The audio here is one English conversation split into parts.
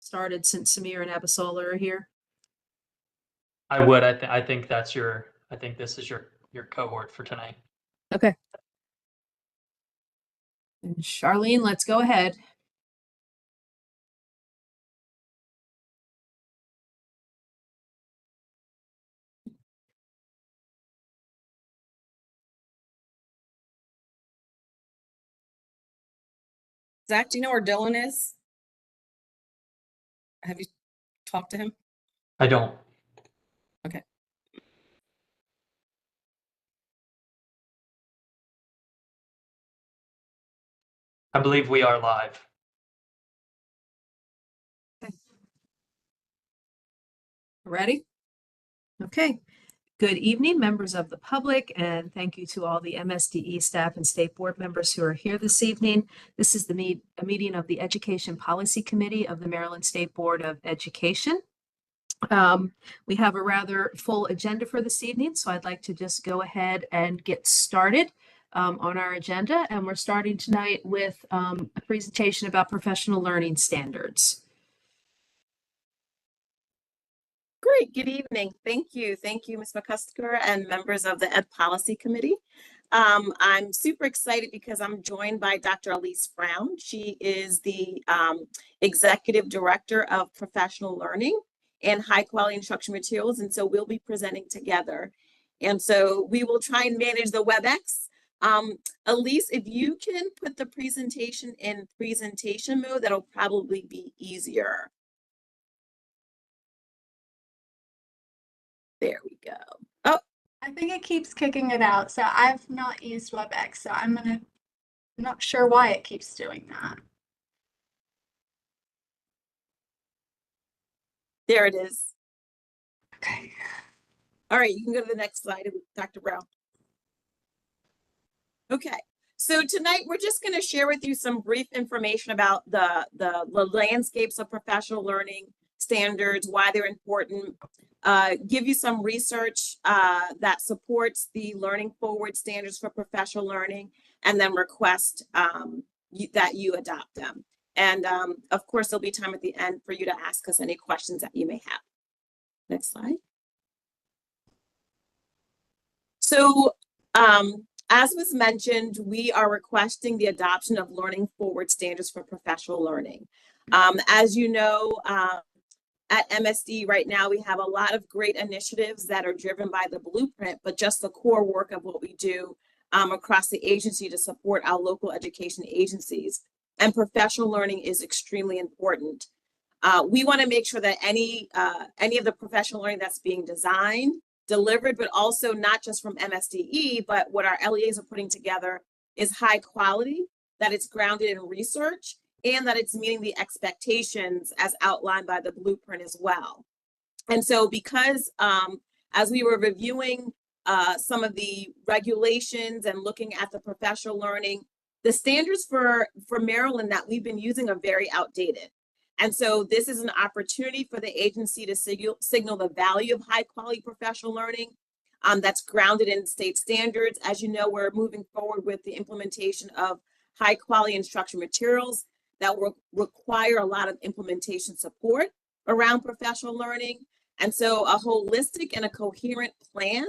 started since Samir and Abisola are here? I would. I think that's I think this is your cohort for tonight. Okay. And Charlene, let's go ahead. Zach, do you know where Dylan is? Have you talked to him? I don't. Okay. I believe we are live. Ready? Okay. Good evening, members of the public, and thank you to all the MSDE staff and state board members who are here this evening. This is a meeting of the Education Policy Committee of the Maryland State Board of Education. We have a rather full agenda for this evening, so I'd like to just go ahead and get started on our agenda. And we're starting tonight with a presentation about professional learning standards. Great. Good evening. Thank you. Thank you, Ms. McCusker and members of the Ed Policy Committee. I'm super excited because I'm joined by Dr. Elise Brown. She is the Executive Director of Professional Learning and High Quality Instruction Materials. And so we'll be presenting together. And so we will try and manage the WebEx. Elise, if you can put the presentation in presentation mode, that'll probably be easier. There we go. Oh, I think it keeps kicking it out. So I've not used WebEx, so I'm not sure why it keeps doing that. there it is. Okay. All right, you can go to the next slide, Dr. Brown. Okay, so tonight we're just going to share with you some brief information about the landscapes of professional learning standards, why they're important, give you some research that supports the learning forward standards for professional learning, and then request that you adopt them. And of course, there'll be time at the end for you to ask us any questions that you may have. Next slide. So as was mentioned, we are requesting the adoption of learning forward standards for professional learning. As you know, at MSD right now, we have a lot of great initiatives that are driven by the blueprint, but just the core work of what we do across the agency to support our local education agencies. And professional learning is extremely important. We want to make sure that any of the professional learning that's being designed, delivered, but also not just from MSDE, but what our LEAs are putting together is high quality, that it's grounded in research, and that it's meeting the expectations as outlined by the blueprint as well. And so because as we were reviewing some of the regulations and looking at the professional learning, the standards for Maryland that we've been using are very outdated. And so this is an opportunity for the agency to signal the value of high quality professional learning that's grounded in state standards. As you know, we're moving forward with the implementation of high quality instruction materials that will require a lot of implementation support around professional learning. And so a holistic and a coherent plan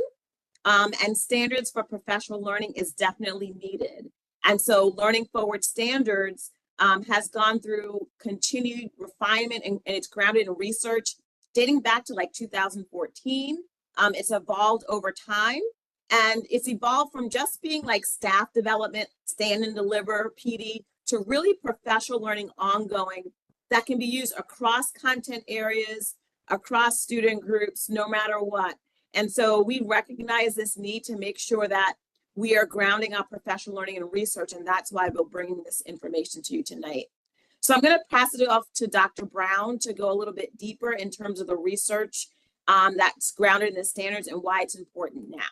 and standards for professional learning is definitely needed. And so learning forward standards has gone through continued refinement and it's grounded in research dating back to like 2014. It's evolved over time, and it's evolved from just being like staff development, stand and deliver, PD, to really professional learning ongoing that can be used across content areas, across student groups, no matter what. And so we recognize this need to make sure that we are grounding our professional learning and research, and that's why we're bringing this information to you tonight. So I'm going to pass it off to Dr. Brown to go a little bit deeper in terms of the research that's grounded in the standards and why it's important now.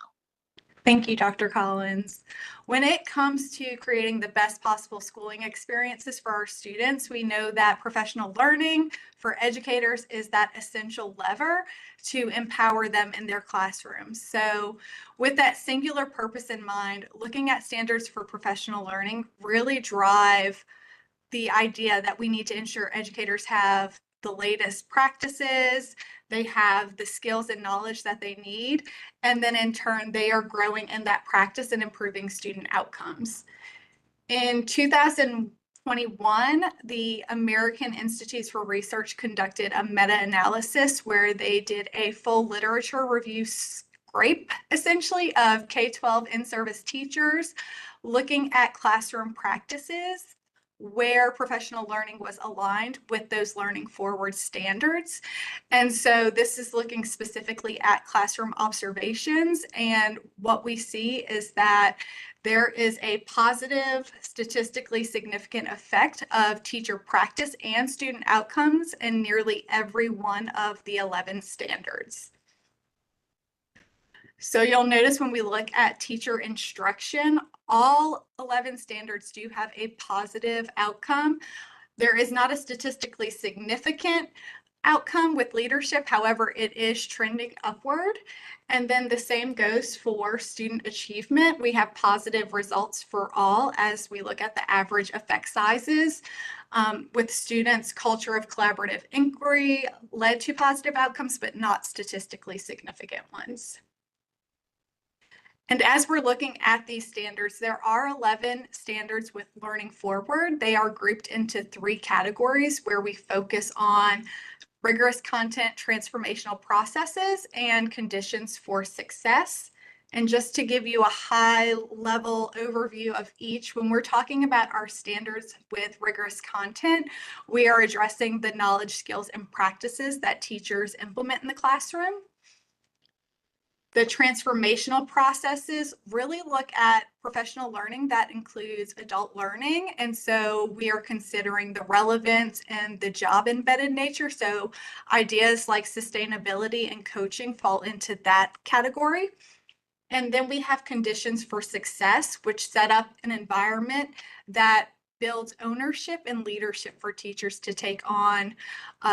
Thank you, Dr. Collins. When it comes to creating the best possible schooling experiences for our students, we know that professional learning for educators is that essential lever to empower them in their classrooms. So with that singular purpose in mind, looking at standards for professional learning really drive the idea that we need to ensure educators have the latest practices, they have the skills and knowledge that they need, and then in turn, they are growing in that practice and improving student outcomes. In 2021, the American Institutes for Research conducted a meta-analysis where they did a full literature review scrape, essentially, of K-12 in-service teachers, looking at classroom practices where professional learning was aligned with those learning forward standards. And so this is looking specifically at classroom observations. And what we see is that there is a positive, statistically significant effect of teacher practice and student outcomes in nearly every one of the 11 standards. So you'll notice when we look at teacher instruction, all 11 standards do have a positive outcome. There is not a statistically significant outcome with leadership. However, it is trending upward. And then the same goes for student achievement. We have positive results for all as we look at the average effect sizes. With students, culture of collaborative inquiry led to positive outcomes, but not statistically significant ones. And as we're looking at these standards, there are 11 standards with learning forward. They are grouped into 3 categories where we focus on rigorous content, transformational processes, and conditions for success. And just to give you a high-level overview of each, when we're talking about our standards with rigorous content, we are addressing the knowledge, skills, and practices that teachers implement in the classroom. The transformational processes really look at professional learning that includes adult learning. And so we are considering the relevance and the job embedded nature. So ideas like sustainability and coaching fall into that category. And then we have conditions for success, which set up an environment that builds ownership and leadership for teachers to take on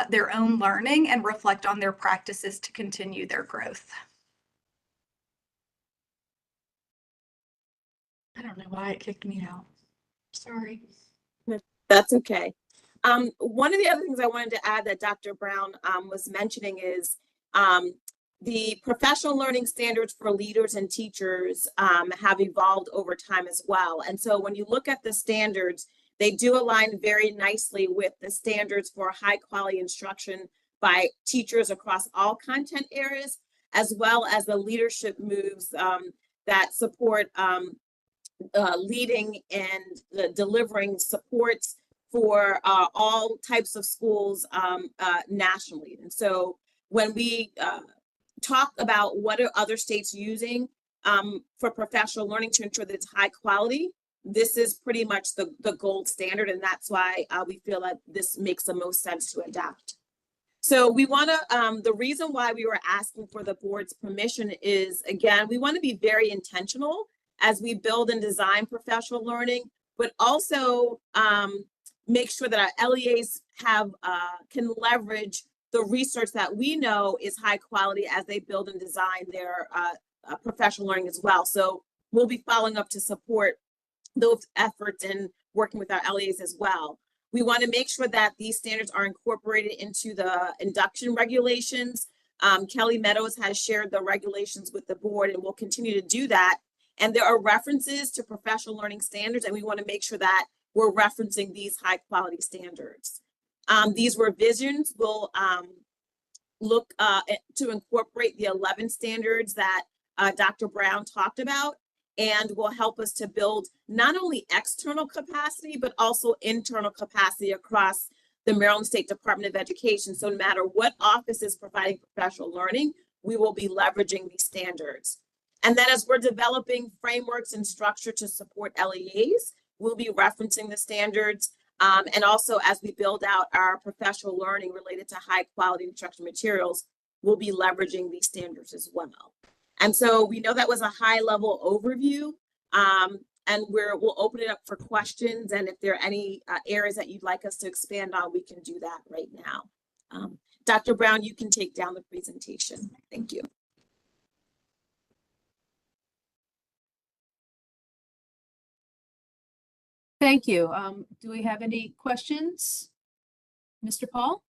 their own learning and reflect on their practices to continue their growth. I don't know why it kicked me out. Sorry. That's okay. One of the other things I wanted to add that Dr. Brown was mentioning is the professional learning standards for leaders and teachers have evolved over time as well. And so when you look at the standards, they do align very nicely with the standards for high quality instruction by teachers across all content areas, as well as the leadership moves that support leading and delivering supports for all types of schools nationally. And so when we talk about what are other states using for professional learning to ensure that it's high quality, this is pretty much the gold standard. And that's why we feel that this makes the most sense to adopt. So we want to, the reason why we were asking for the board's permission is, again, we want to be very intentional as we build and design professional learning, but also make sure that our LEAs have can leverage the research that we know is high quality as they build and design their professional learning as well. So we'll be following up to support those efforts and working with our LEAs as well. We want to make sure that these standards are incorporated into the induction regulations. Kelly Meadows has shared the regulations with the board and will continue to do that. And there are references to professional learning standards, and we want to make sure that we're referencing these high quality standards. These revisions will look to incorporate the 11 standards that Dr. Brown talked about, and will help us to build not only external capacity, but also internal capacity across the Maryland State Department of Education. So no matter what office is providing professional learning, we will be leveraging these standards. And then as we're developing frameworks and structure to support LEAs, we'll be referencing the standards. And also as we build out our professional learning related to high quality instructional materials, we'll be leveraging these standards as well. And so we know that was a high level overview, and we'll open it up for questions. And if there are any areas that you'd like us to expand on, we can do that right now. Dr. Brown, you can take down the presentation. Thank you. Thank you. Do we have any questions? Mr. Paul?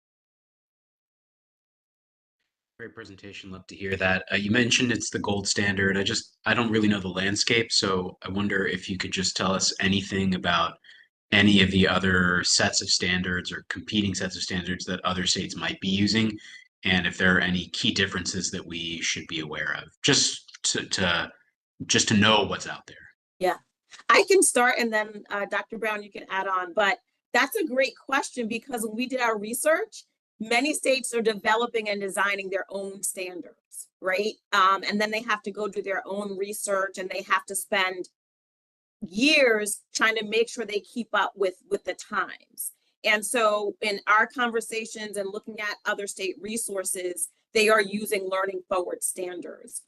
Great presentation. Love to hear that. You mentioned it's the gold standard. I don't really know the landscape, so I wonder if you could just tell us anything about any of the other sets of standards or competing sets of standards that other states might be using, and if there are any key differences that we should be aware of, just to know what's out there. Yeah, I can start and then Dr. Brown, you can add on, but that's a great question because when we did our research, many states are developing and designing their own standards, right? And then they have to go do their own research and they have to spend years trying to make sure they keep up with the times. And so in our conversations and looking at other state resources, they are using learning forward standards.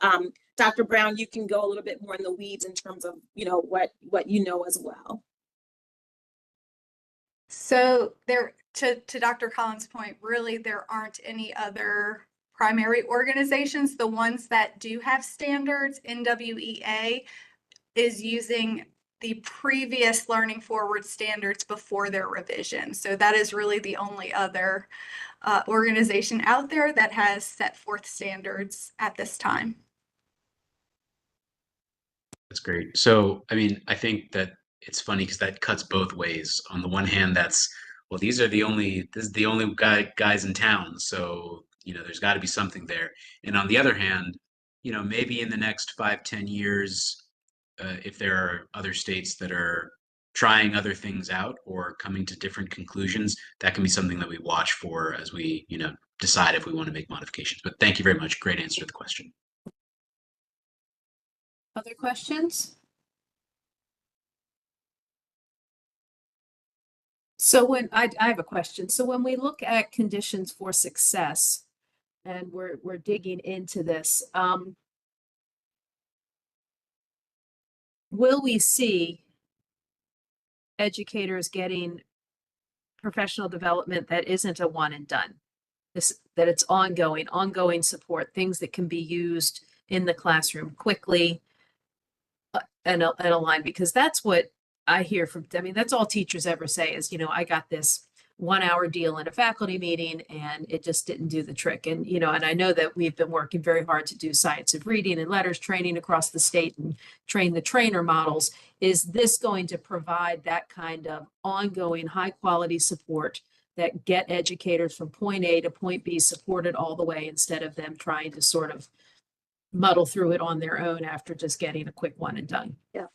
Dr. Brown, you can go a little bit more in the weeds in terms of, what you know as well. So there, to Dr. Collins' point, really there aren't any other primary organizations. The ones that do have standards, NWEA is using the previous Learning Forward standards before their revision. So that is really the only other organization out there that has set forth standards at this time. That's great. So, I mean, I think that it's funny because that cuts both ways. On the one hand, well, this is the only guys in town, so there's got to be something there. And on the other hand, maybe in the next 5-10 years, if there are other states that are trying other things out or coming to different conclusions, that can be something that we watch for as we, decide if we want to make modifications. But thank you very much. Great answer to the question. Other questions? So when I have a question. So when we look at conditions for success, and we're digging into this, will we see educators getting professional development that isn't a one and done? That it's ongoing support, things that can be used in the classroom quickly and aligned, because that's what I hear from, that's all teachers ever say is, I got this 1 hour deal in a faculty meeting and it just didn't do the trick. And, and I know that we've been working very hard to do science of reading and letters training across the state and train the trainer models. Is this going to provide that kind of ongoing high quality support that get educators from point A to point B supported all the way, instead of them trying to sort of muddle through it on their own after just getting a quick one and done? Yeah.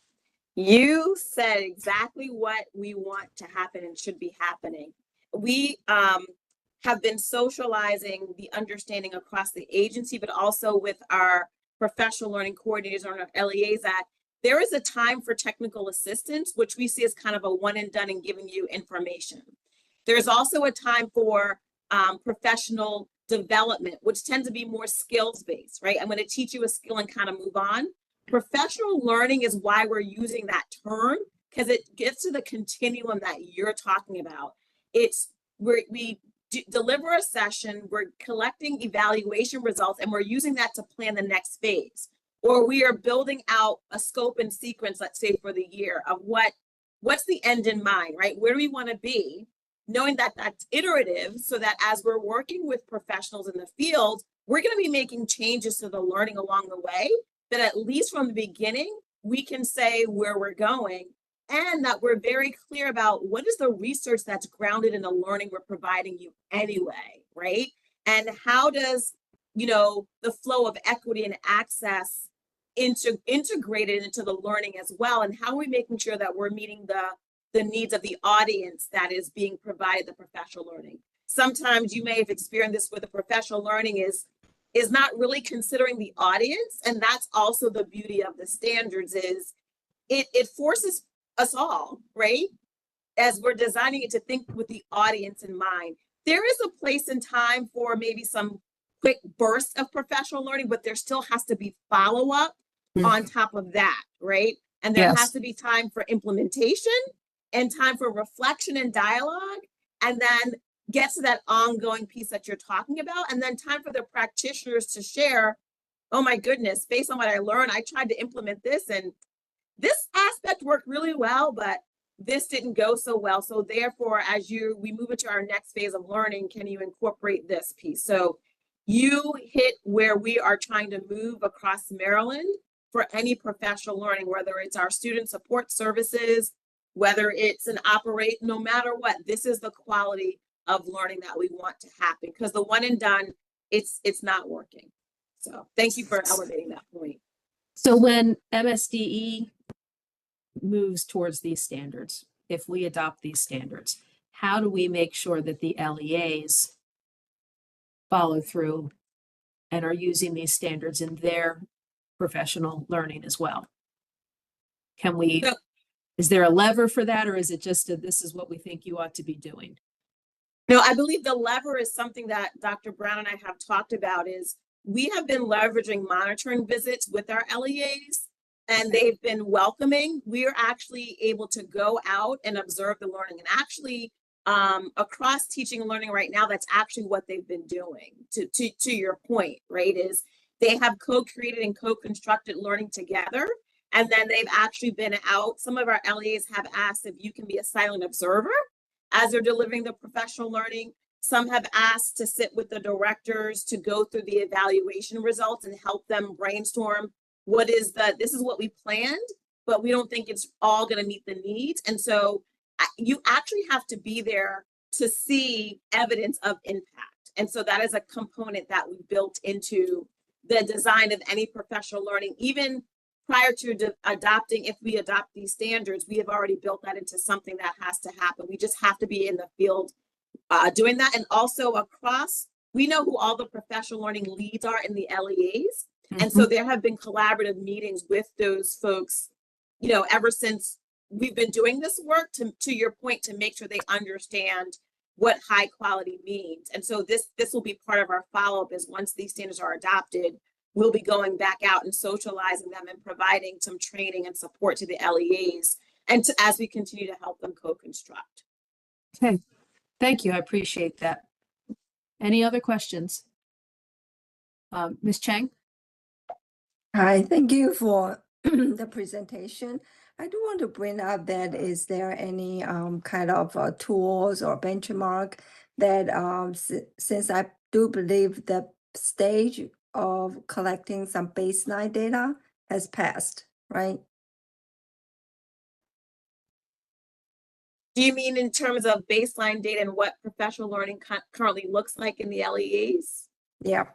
You said exactly what we want to happen and should be happening. We have been socializing the understanding across the agency, but also with our professional learning coordinators or our LEAs, that there is a time for technical assistance, which we see as kind of a one and done and giving you information. There's also a time for professional development, which tends to be more skills-based, right? I'm going to teach you a skill and kind of move on. Professional learning is why we're using that term, because it gets to the continuum that you're talking about. We deliver a session, we're collecting evaluation results, and we're using that to plan the next phase. Or we are building out a scope and sequence, let's say for the year, of what's the end in mind, right? Where do we want to be? Knowing that that's iterative, so that as we're working with professionals in the field, we're going to be making changes to the learning along the way, that at least from the beginning, we can say where we're going, and that we're very clear about what is the research that's grounded in the learning we're providing you anyway, right? And how does, the flow of equity and access integrated into the learning as well, and how are we making sure that we're meeting the needs of the audience that is being provided the professional learning. Sometimes you may have experienced this with the professional learning is not really considering the audience. And that's also the beauty of the standards, is it forces us all, right? As we're designing it, to think with the audience in mind. There is a place and time for maybe some quick bursts of professional learning, but there still has to be follow-up on top of that, right? And there has to be time for implementation and time for reflection and dialogue, and then get to that ongoing piece that you're talking about, and then time for the practitioners to share, oh my goodness, based on what I learned, I tried to implement this and this aspect worked really well, but this didn't go so well. So therefore, we move into our next phase of learning, can you incorporate this piece? So you hit where we are trying to move across Maryland for any professional learning, whether it's our student support services, whether it's no matter what, this is the quality of learning that we want to happen, because the one and done, it's not working. So thank you for elevating that point. So when MSDE moves towards these standards, if we adopt these standards, how do we make sure that the LEAs follow through and are using these standards in their professional learning as well? Can we, So- is there a lever for that, or is it just this is what we think you ought to be doing? No, I believe the lever is something that Dr. Brown and I have talked about. Is we have been leveraging monitoring visits with our LEAs, and they've been welcoming. We are actually able to go out and observe the learning, and actually across teaching and learning right now, that's actually what they've been doing. To your point, right, is they have co-created and co-constructed learning together, and then they've actually been out. Some of our LEAs have asked if you can be a silent observer as they're delivering the professional learning. Some have asked to sit with the directors to go through the evaluation results and help them brainstorm this is what we planned, but we don't think it's all going to meet the needs. And so you actually have to be there to see evidence of impact. And so that is a component that we built into the design of any professional learning. Even prior to adopting, if we adopt these standards, we have already built that into something that has to happen. We just have to be in the field doing that. And also across, we know who all the professional learning leads are in the LEAs. And so there have been collaborative meetings with those folks, ever since we've been doing this work, to your point, to make sure they understand what high quality means. And so this will be part of our follow-up, is once these standards are adopted, we'll be going back out and socializing them and providing some training and support to the LEAs, and as we continue to help them co-construct. Okay, thank you. I appreciate that. Any other questions? Ms. Chang? Hi, thank you for the presentation. I do want to bring up that is there any kind of tools or benchmark that since I do believe the stage of collecting some baseline data has passed, right? Do you mean in terms of baseline data and what professional learning currently looks like in the LEAs? Yeah.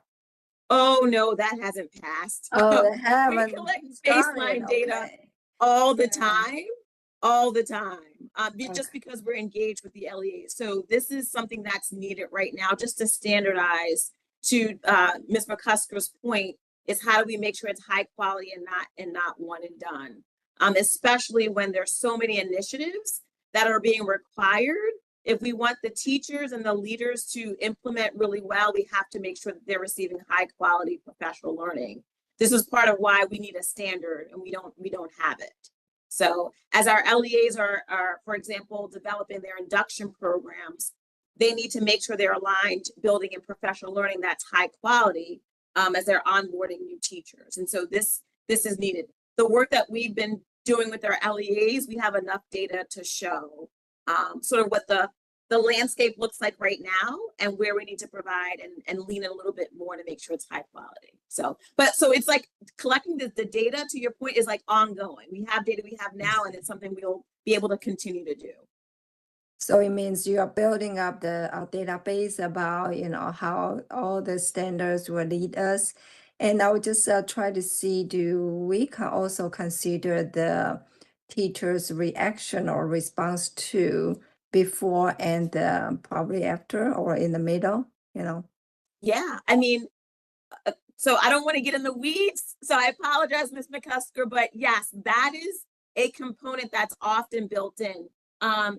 Oh, no, that hasn't passed. Oh, they We haven't collect started, baseline data okay. all the Yeah. time, just because we're engaged with the LEAs. So this is something that's needed right now, just to standardize. To Ms. McCusker's point, is how do we make sure it's high quality and not one and done, especially when there's so many initiatives that are being required. If we want the teachers and the leaders to implement really well, we have to make sure that they're receiving high quality professional learning. This is part of why we need a standard, and we don't have it. So as our LEAs are, for example, developing their induction programs, they need to make sure they're aligned, building in professional learning that's high quality as they're onboarding new teachers. And so this is needed. The work that we've been doing with our LEAs, we have enough data to show sort of what the landscape looks like right now, and where we need to provide and lean in a little bit more to make sure it's high quality. So it's like collecting the data, to your point, is like ongoing. We have data we have now, and it's something we'll be able to continue to do. So it means you are building up the database about, how all the standards will lead us. And I would just try to see, do we can also consider the teacher's reaction or response to before and probably after or in the middle, Yeah, I mean, so I don't want to get in the weeds, so I apologize, Ms. McCusker, but yes, that is a component that's often built in.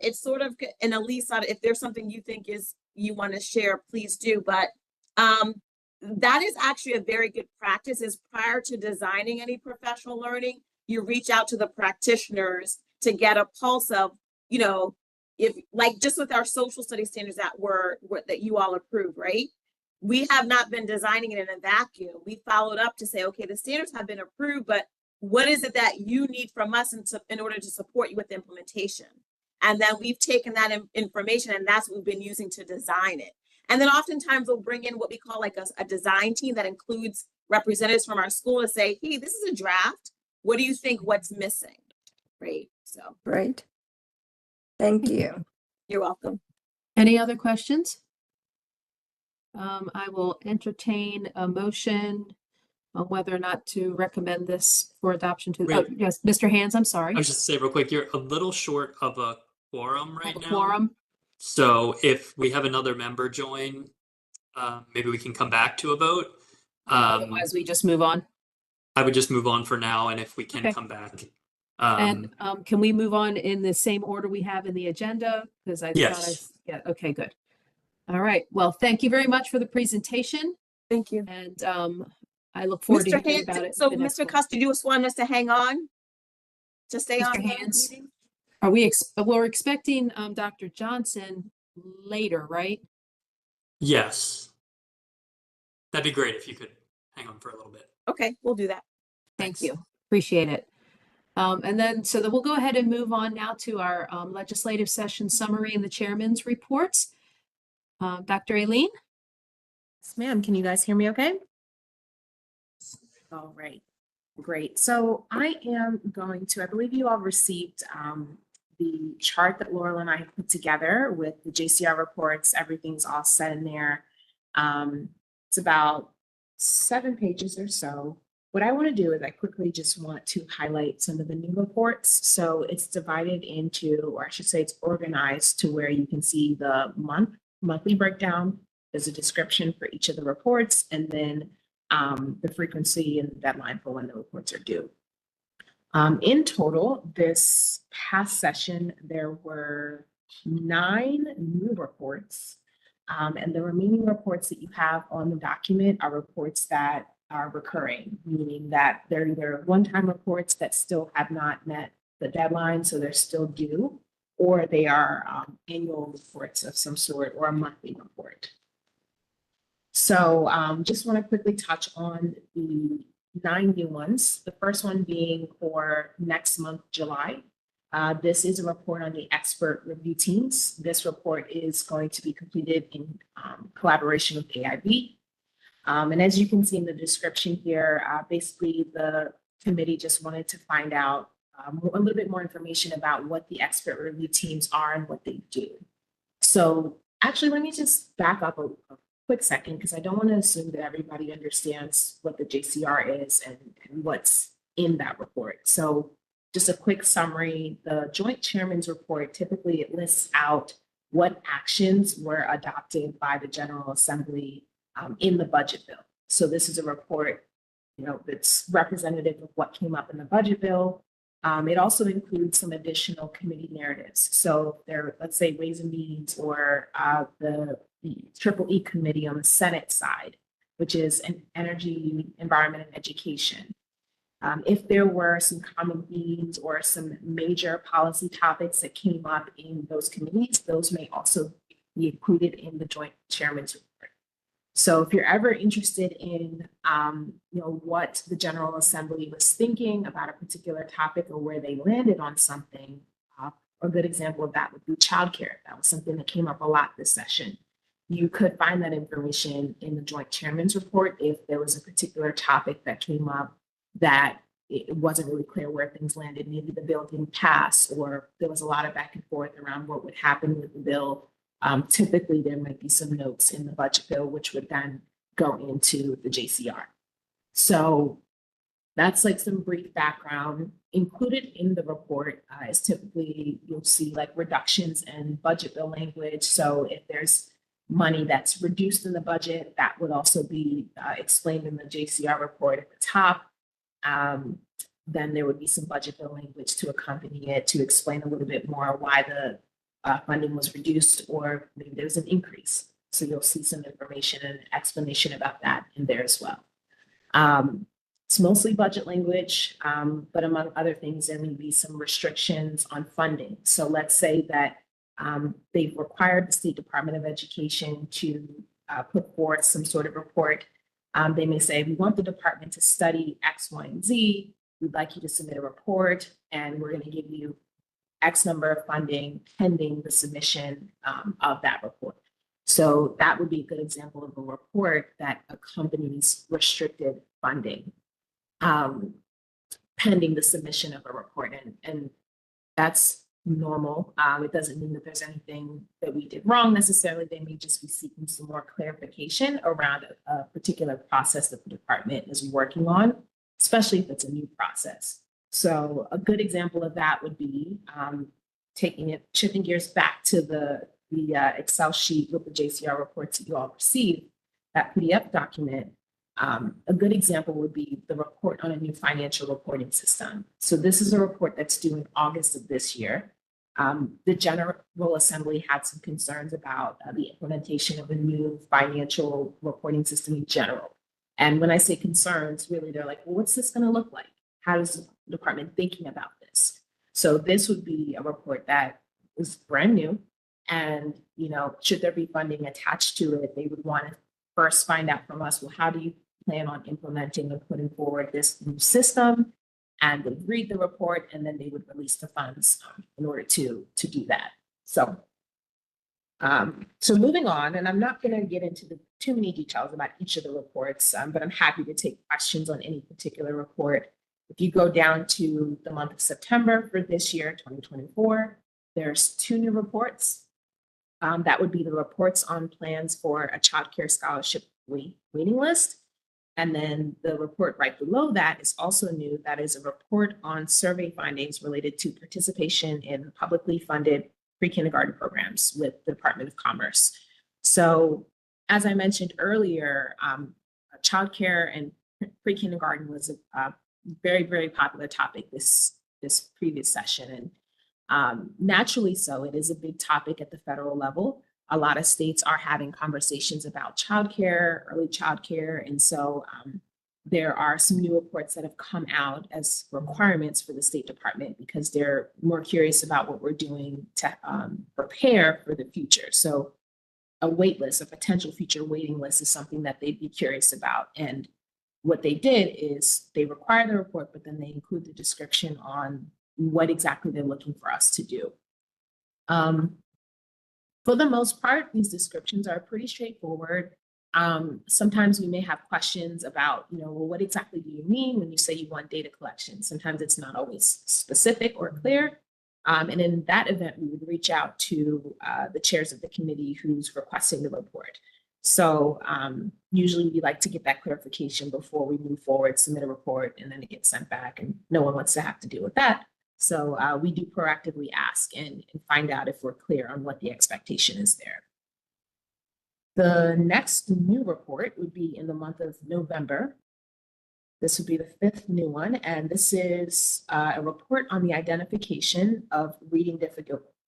It's sort of, and Elise, if there's something you think you want to share, please do, but that is actually a very good practice. Is prior to designing any professional learning, you reach out to the practitioners to get a pulse of, if, like, just with our social studies standards that you all approved, right? We have not been designing it in a vacuum. We followed up to say, okay, the standards have been approved, but what is it that you need from us in order to support you with the implementation? And then we've taken that information, and that's what we've been using to design it. And then oftentimes we'll bring in what we call like a design team that includes representatives from our school to say, hey, this is a draft. What do you think what's missing? Right. So Great. Thank you. you're welcome. Any other questions? I will entertain a motion on whether or not to recommend this for adoption to, oh, Wait. yes, Mr. Hands, I'm sorry. I was just say real quick, you're a little short of a quorum Have right a now. quorum. So if we have another member join, maybe we can come back to a vote. Otherwise, we just move on. I would just move on for now, and if we can Okay. come back. And can we move on in the same order we have in the agenda? Because I thought Yes. yeah, okay, good. All right. Well, thank you very much for the presentation. Thank you. And I look forward to Mr. hearing Hands, about it. so the next Mr. one. Custer, do you just want us to hang on? Just stay Mr. on the Hands? meeting? Are we, we're expecting Dr. Johnson later, right? Yes. That'd be great if you could hang on for a little bit. Okay, we'll do that. Thank Thanks. you. Appreciate it. And then, so that we'll go ahead and move on now to our legislative session summary and the chairman's reports. Dr. Aileen? Yes, ma'am. Can you guys hear me okay? All right, great. So I am going to, I believe you all received the chart that Laurel and I put together with the JCR reports. Everything's all set in there. It's about 7 pages or so. What I want to do is I quickly just want to highlight some of the new reports. So it's divided into, or I should say it's organized to where you can see the monthly breakdown. There's a description for each of the reports, and then the frequency and the deadline for when the reports are due. In total, this past session, there were 9 new reports, and the remaining reports that you have on the document are reports that are recurring, meaning that they're either one-time reports that still have not met the deadline, so they're still due, or they are annual reports of some sort or a monthly report. So just want to quickly touch on the 9 new ones. The first one being for next month, July. This is a report on the expert review teams. This report is going to be completed in collaboration with AIB. And as you can see in the description here, basically the committee just wanted to find out a little bit more information about what the expert review teams are and what they do. So actually, let me just back up a quick second, because I don't want to assume that everybody understands what the JCR is and what's in that report. So just a quick summary, the Joint Chairman's report, typically it lists out what actions were adopted by the General Assembly in the budget bill. So this is a report, that's representative of what came up in the budget bill. It also includes some additional committee narratives. So there, let's say Ways and Means or the Triple E committee on the Senate side, which is an energy, environment, and education. If there were some common themes or some major policy topics that came up in those committees, those may also be included in the Joint Chairman's report. So if you're ever interested in, what the General Assembly was thinking about a particular topic or where they landed on something, a good example of that would be childcare. That was something that came up a lot this session. You could find that information in the Joint Chairman's report if there was a particular topic that came up that it wasn't really clear where things landed. Maybe the bill didn't pass, or there was a lot of back and forth around what would happen with the bill. Typically, there might be some notes in the budget bill, which would then go into the JCR. So that's like some brief background. Included in the report is typically, you'll see like reductions in budget bill language. So if there's money that's reduced in the budget, that would also be explained in the JCR report at the top. Then there would be some budget bill language to accompany it to explain a little bit more why the funding was reduced, or maybe there's an increase. So you'll see some information and explanation about that in there as well. It's mostly budget language, but among other things, there may be some restrictions on funding. So let's say that they've required the State Department of Education to put forth some sort of report. They may say, we want the department to study X, Y, and Z. We'd like you to submit a report, and we're going to give you X number of funding pending the submission of that report. So that would be a good example of a report that accompanies restricted funding, pending the submission of a report. And that's normal. It doesn't mean that there's anything that we did wrong necessarily. They may just be seeking some more clarification around a particular process that the department is working on, especially if it's a new process. So a good example of that would be shifting gears back to the Excel sheet with the JCR reports that you all received, that PDF document. A good example would be the report on a new financial reporting system. So this is a report that's due in August of this year. The General Assembly had some concerns about the implementation of a new financial reporting system in general. And when I say concerns, really, they're like, well, what's this going to look like? How is the department thinking about this? So this would be a report that is brand new. And, should there be funding attached to it, they would want to first find out from us, well, how do you plan on implementing and putting forward this new system? And would read the report, and then they would release the funds in order to do that. So, so moving on, and I'm not going to get into too many details about each of the reports, but I'm happy to take questions on any particular report. If you go down to the month of September for this year, 2024, there's 2 new reports. That would be the reports on plans for a child care scholarship waiting list. And then the report right below that is also new. That is a report on survey findings related to participation in publicly funded pre-kindergarten programs with the Department of Commerce. So as I mentioned earlier, child care and pre-kindergarten was a very, very popular topic this previous session. And naturally so, it is a big topic at the federal level. A lot of states are having conversations about childcare, early childcare, and so there are some new reports that have come out as requirements for the State Department because they're more curious about what we're doing to prepare for the future. So a wait list, a potential future waiting list is something that they'd be curious about. And what they did is they require the report, but then they include the description on what exactly they're looking for us to do. For the most part, these descriptions are pretty straightforward. Sometimes we may have questions about, well, what exactly do you mean when you say you want data collection? Sometimes it's not always specific or clear. And in that event, we would reach out to the chairs of the committee who's requesting the report. So usually we like to get that clarification before we move forward, submit a report, and then it gets sent back, and no one wants to have to deal with that. So we do proactively ask and find out if we're clear on what the expectation is there. The next new report would be in the month of November. This would be the 5th new one, and this is a report on the identification of reading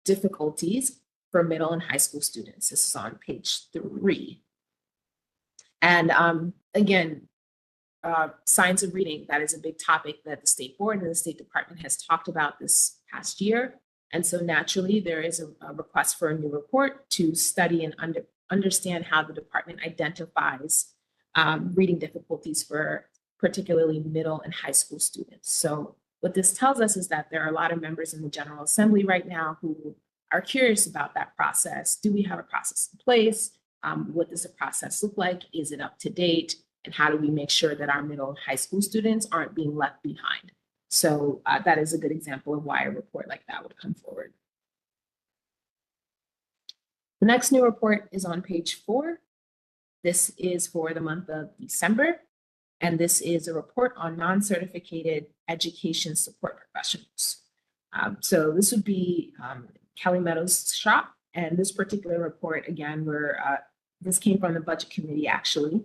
difficulties for middle and high school students. This is on page 3. And again, science of reading, that is a big topic that the State Board and the State Department has talked about this past year. And so naturally, there is a request for a new report to study and understand how the department identifies reading difficulties for particularly middle and high school students. So what this tells us is that there are a lot of members in the General Assembly right now who are curious about that process. Do we have a process in place? What does the process look like? Is it up to date? And how do we make sure that our middle and high school students aren't being left behind? So that is a good example of why a report like that would come forward. The next new report is on page 4. This is for the month of December. And this is a report on non-certificated education support professionals. So this would be Kelly Meadows' shop. And this particular report, again, this came from the Budget Committee, actually.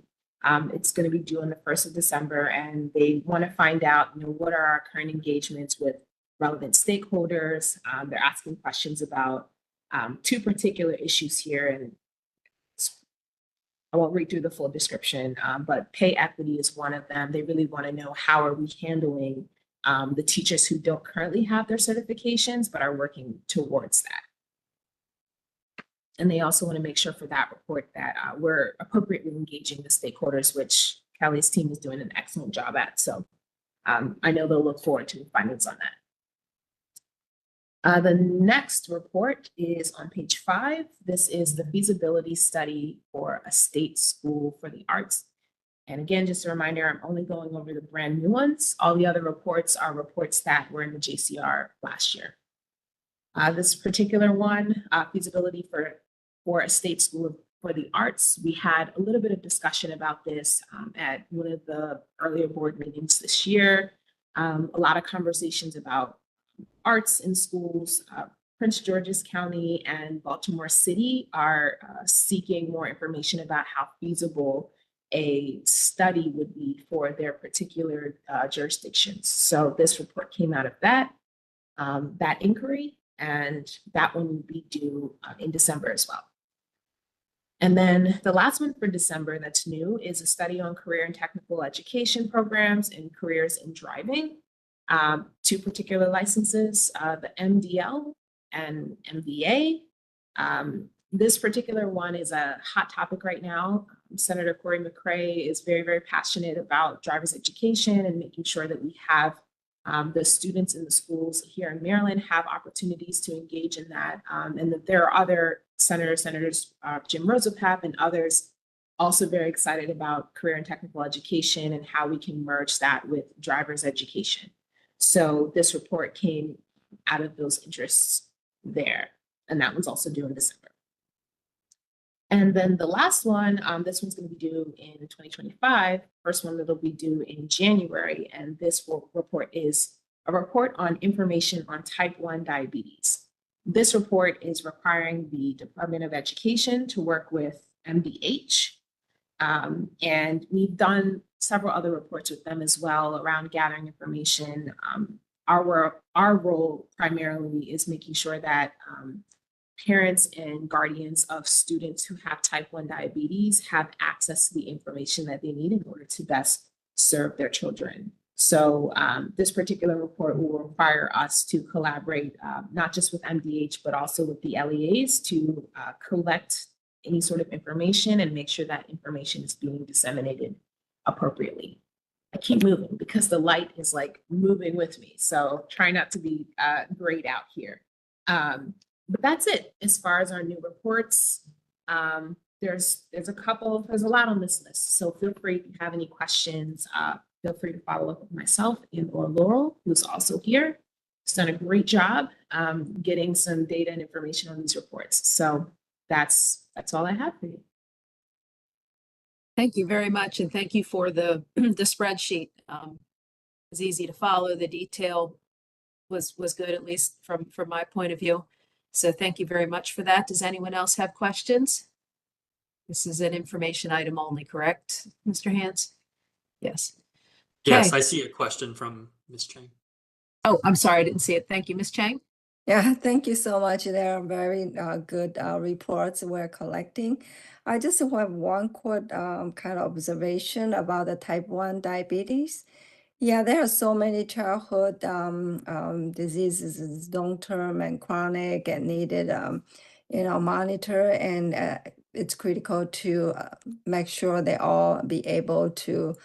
It's going to be due on the 1st of December, and they want to find out, what are our current engagements with relevant stakeholders. They're asking questions about 2 particular issues here, and I won't read through the full description, but pay equity is one of them. They really want to know how are we handling the teachers who don't currently have their certifications, but are working towards that. And they also want to make sure for that report that we're appropriately engaging the stakeholders, which Kelly's team is doing an excellent job at. So I know they'll look forward to findings on that. The next report is on page 5. This is the feasibility study for a state school for the arts. And again, just a reminder, I'm only going over the brand new ones. All the other reports are reports that were in the JCR last year. This particular one, feasibility for a state school for the arts, we had a little bit of discussion about this at one of the earlier board meetings this year. A lot of conversations about arts in schools. Prince George's County and Baltimore City are seeking more information about how feasible a study would be for their particular jurisdictions. So this report came out of that inquiry, and that one will be due in December as well. And then the last one for December that's new is a study on career and technical education programs and careers in driving. 2 particular licenses, the MDL and MBA. This particular one is a hot topic right now. Senator Corey McCray is very, very passionate about driver's education and making sure that we have the students in the schools here in Maryland have opportunities to engage in that. And that there are other senators, Jim Rosapap and others, also very excited about career and technical education and how we can merge that with driver's education. So this report came out of those interests there, and that one's also due in December. And then the last one, this one's going to be due in 2025. First one that'll be due in January, and this report is a report on information on type 1 diabetes. This report is requiring the Department of Education to work with MDH, and we've done several other reports with them as well around gathering information. Our role primarily is making sure that parents and guardians of students who have type 1 diabetes have access to the information that they need in order to best serve their children. So this particular report will require us to collaborate not just with MDH, but also with the LEAs to collect any sort of information and make sure that information is being disseminated appropriately. I keep moving because the light is like moving with me. So try not to be grayed out here. But that's it as far as our new reports. There's a lot on this list. So feel free if you have any questions, feel free to follow up with myself and or Laurel, who's also here. She's done a great job getting some data and information on these reports. So that's all I have for you. Thank you very much, and thank you for the the spreadsheet. It's easy to follow. The detail was good, at least from my point of view. So thank you very much for that. Does anyone else have questions? This is an information item only, correct, Mr. Hans? Yes. Yes, Okay. I see a question from Ms. Chang. Oh, I'm sorry, I didn't see it. Thank you, Ms. Chang. Yeah, thank you so much. There are very good reports we're collecting. I just have one quick kind of observation about the type 1 diabetes. Yeah, there are so many childhood diseases, long-term and chronic, and needed, monitor. And it's critical to make sure they all be able to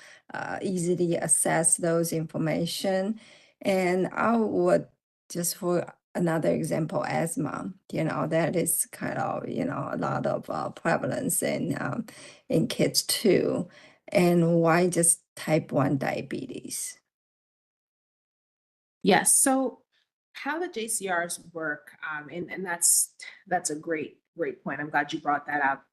easily access those information. And I would just for another example, asthma, that is kind of, a lot of prevalence in kids too. And why just type 1 diabetes? Yes, so how the JCRs work, and that's a great point. I'm glad you brought that up.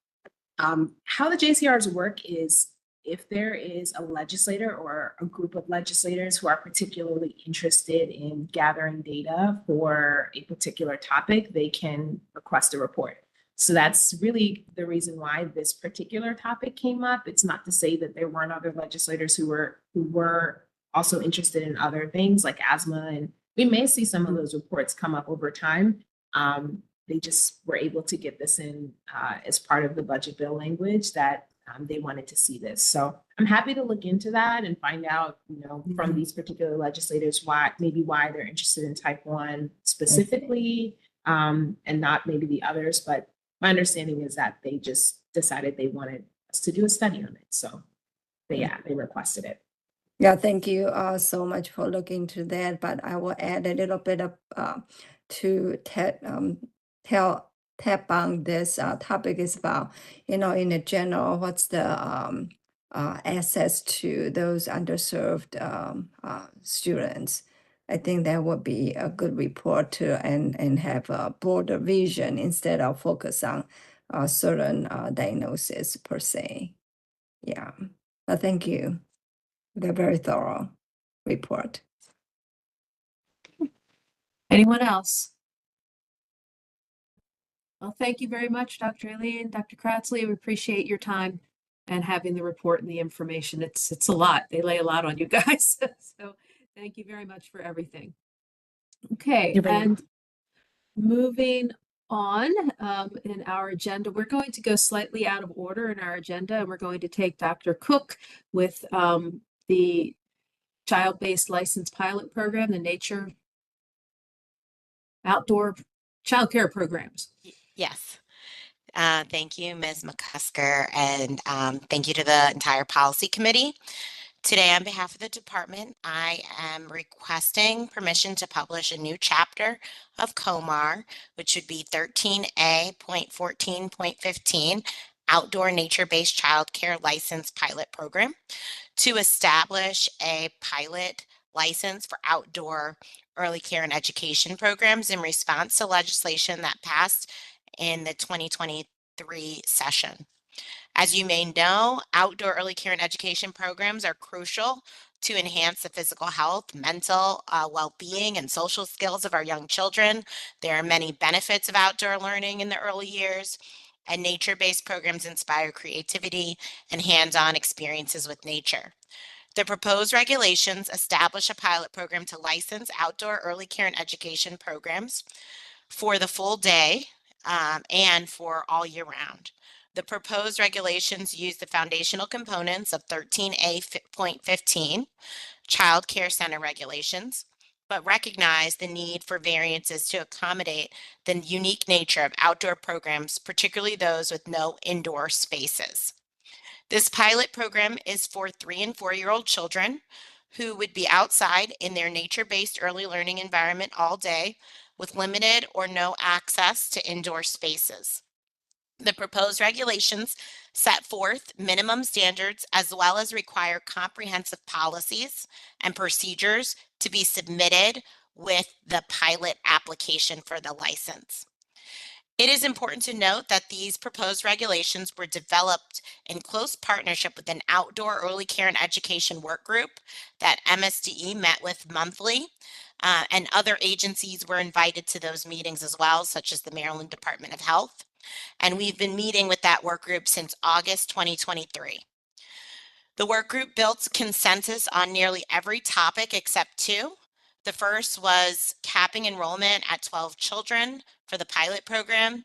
How the JCRs work is if there is a legislator or a group of legislators who are particularly interested in gathering data for a particular topic, they can request a report. So that's really the reason why this particular topic came up. It's not to say that there weren't other legislators who were also interested in other things like asthma, and we may see some of those reports come up over time. They just were able to get this in as part of the budget bill language that they wanted to see this. So I'm happy to look into that and find out, from these particular legislators why they're interested in type 1 specifically, and not maybe the others. But my understanding is that they just decided they wanted us to do a study on it. So they requested it. Yeah, thank you so much for looking into that. But I will add a little bit of to tap on this topic is about, in the general, what's the access to those underserved students. I think that would be a good report to and have a broader vision instead of focus on certain diagnosis per se. Yeah, but thank you. They're very thorough report. Anyone else? Well, thank you very much, Dr. Aileen, Dr. Kratzley. We appreciate your time and having the report and the information. It's a lot. They lay a lot on you guys. So thank you very much for everything. Okay, You're very and moving on in our agenda, we're going to go slightly out of order in our agenda, and we're going to take Dr. Cook with the child-based license pilot program, the nature outdoor childcare programs. Yes. Thank you, Ms. McCusker, and thank you to the entire policy committee. Today, on behalf of the department, I am requesting permission to publish a new chapter of COMAR, which would be 13A.14.15, Outdoor Nature-Based Childcare License Pilot Program, to establish a pilot license for outdoor early care and education programs in response to legislation that passed in the 2023 session. As you may know, outdoor early care and education programs are crucial to enhance the physical health, mental well-being, and social skills of our young children. There are many benefits of outdoor learning in the early years, and nature-based programs inspire creativity and hands-on experiences with nature. The proposed regulations establish a pilot program to license outdoor early care and education programs for the full day and for all year round. The proposed regulations use the foundational components of 13A.15, Child Care Center regulations, but recognize the need for variances to accommodate the unique nature of outdoor programs, particularly those with no indoor spaces. This pilot program is for 3 and 4-year-old children who would be outside in their nature-based early learning environment all day with limited or no access to indoor spaces. The proposed regulations set forth minimum standards as well as require comprehensive policies and procedures to be submitted with the pilot application for the license. It is important to note that these proposed regulations were developed in close partnership with an outdoor early care and education work group that MSDE met with monthly, and other agencies were invited to those meetings as well, such as the Maryland Department of Health. And we've been meeting with that work group since August 2023. The work group built consensus on nearly every topic except 2. The first was capping enrollment at 12 children for the pilot program.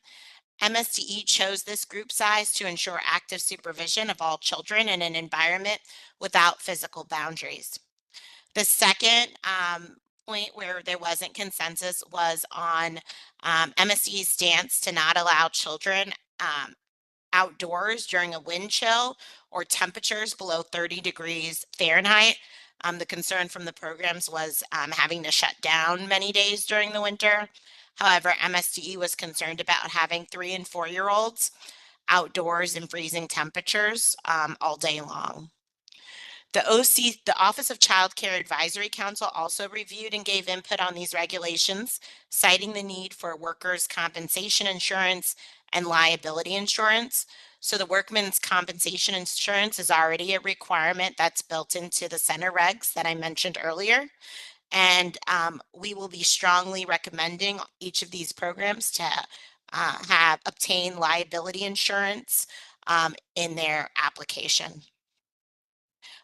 MSDE chose this group size to ensure active supervision of all children in an environment without physical boundaries. The second point where there wasn't consensus was on MSDE's stance to not allow children outdoors during a wind chill or temperatures below 30 degrees Fahrenheit. The concern from the programs was having to shut down many days during the winter. However, MSDE was concerned about having 3 and 4-year-olds outdoors in freezing temperatures all day long. The Office of Child Care Advisory Council also reviewed and gave input on these regulations, citing the need for workers' compensation insurance and liability insurance. So the workman's compensation insurance is already a requirement that's built into the center regs that I mentioned earlier. And we will be strongly recommending each of these programs to obtain liability insurance in their application.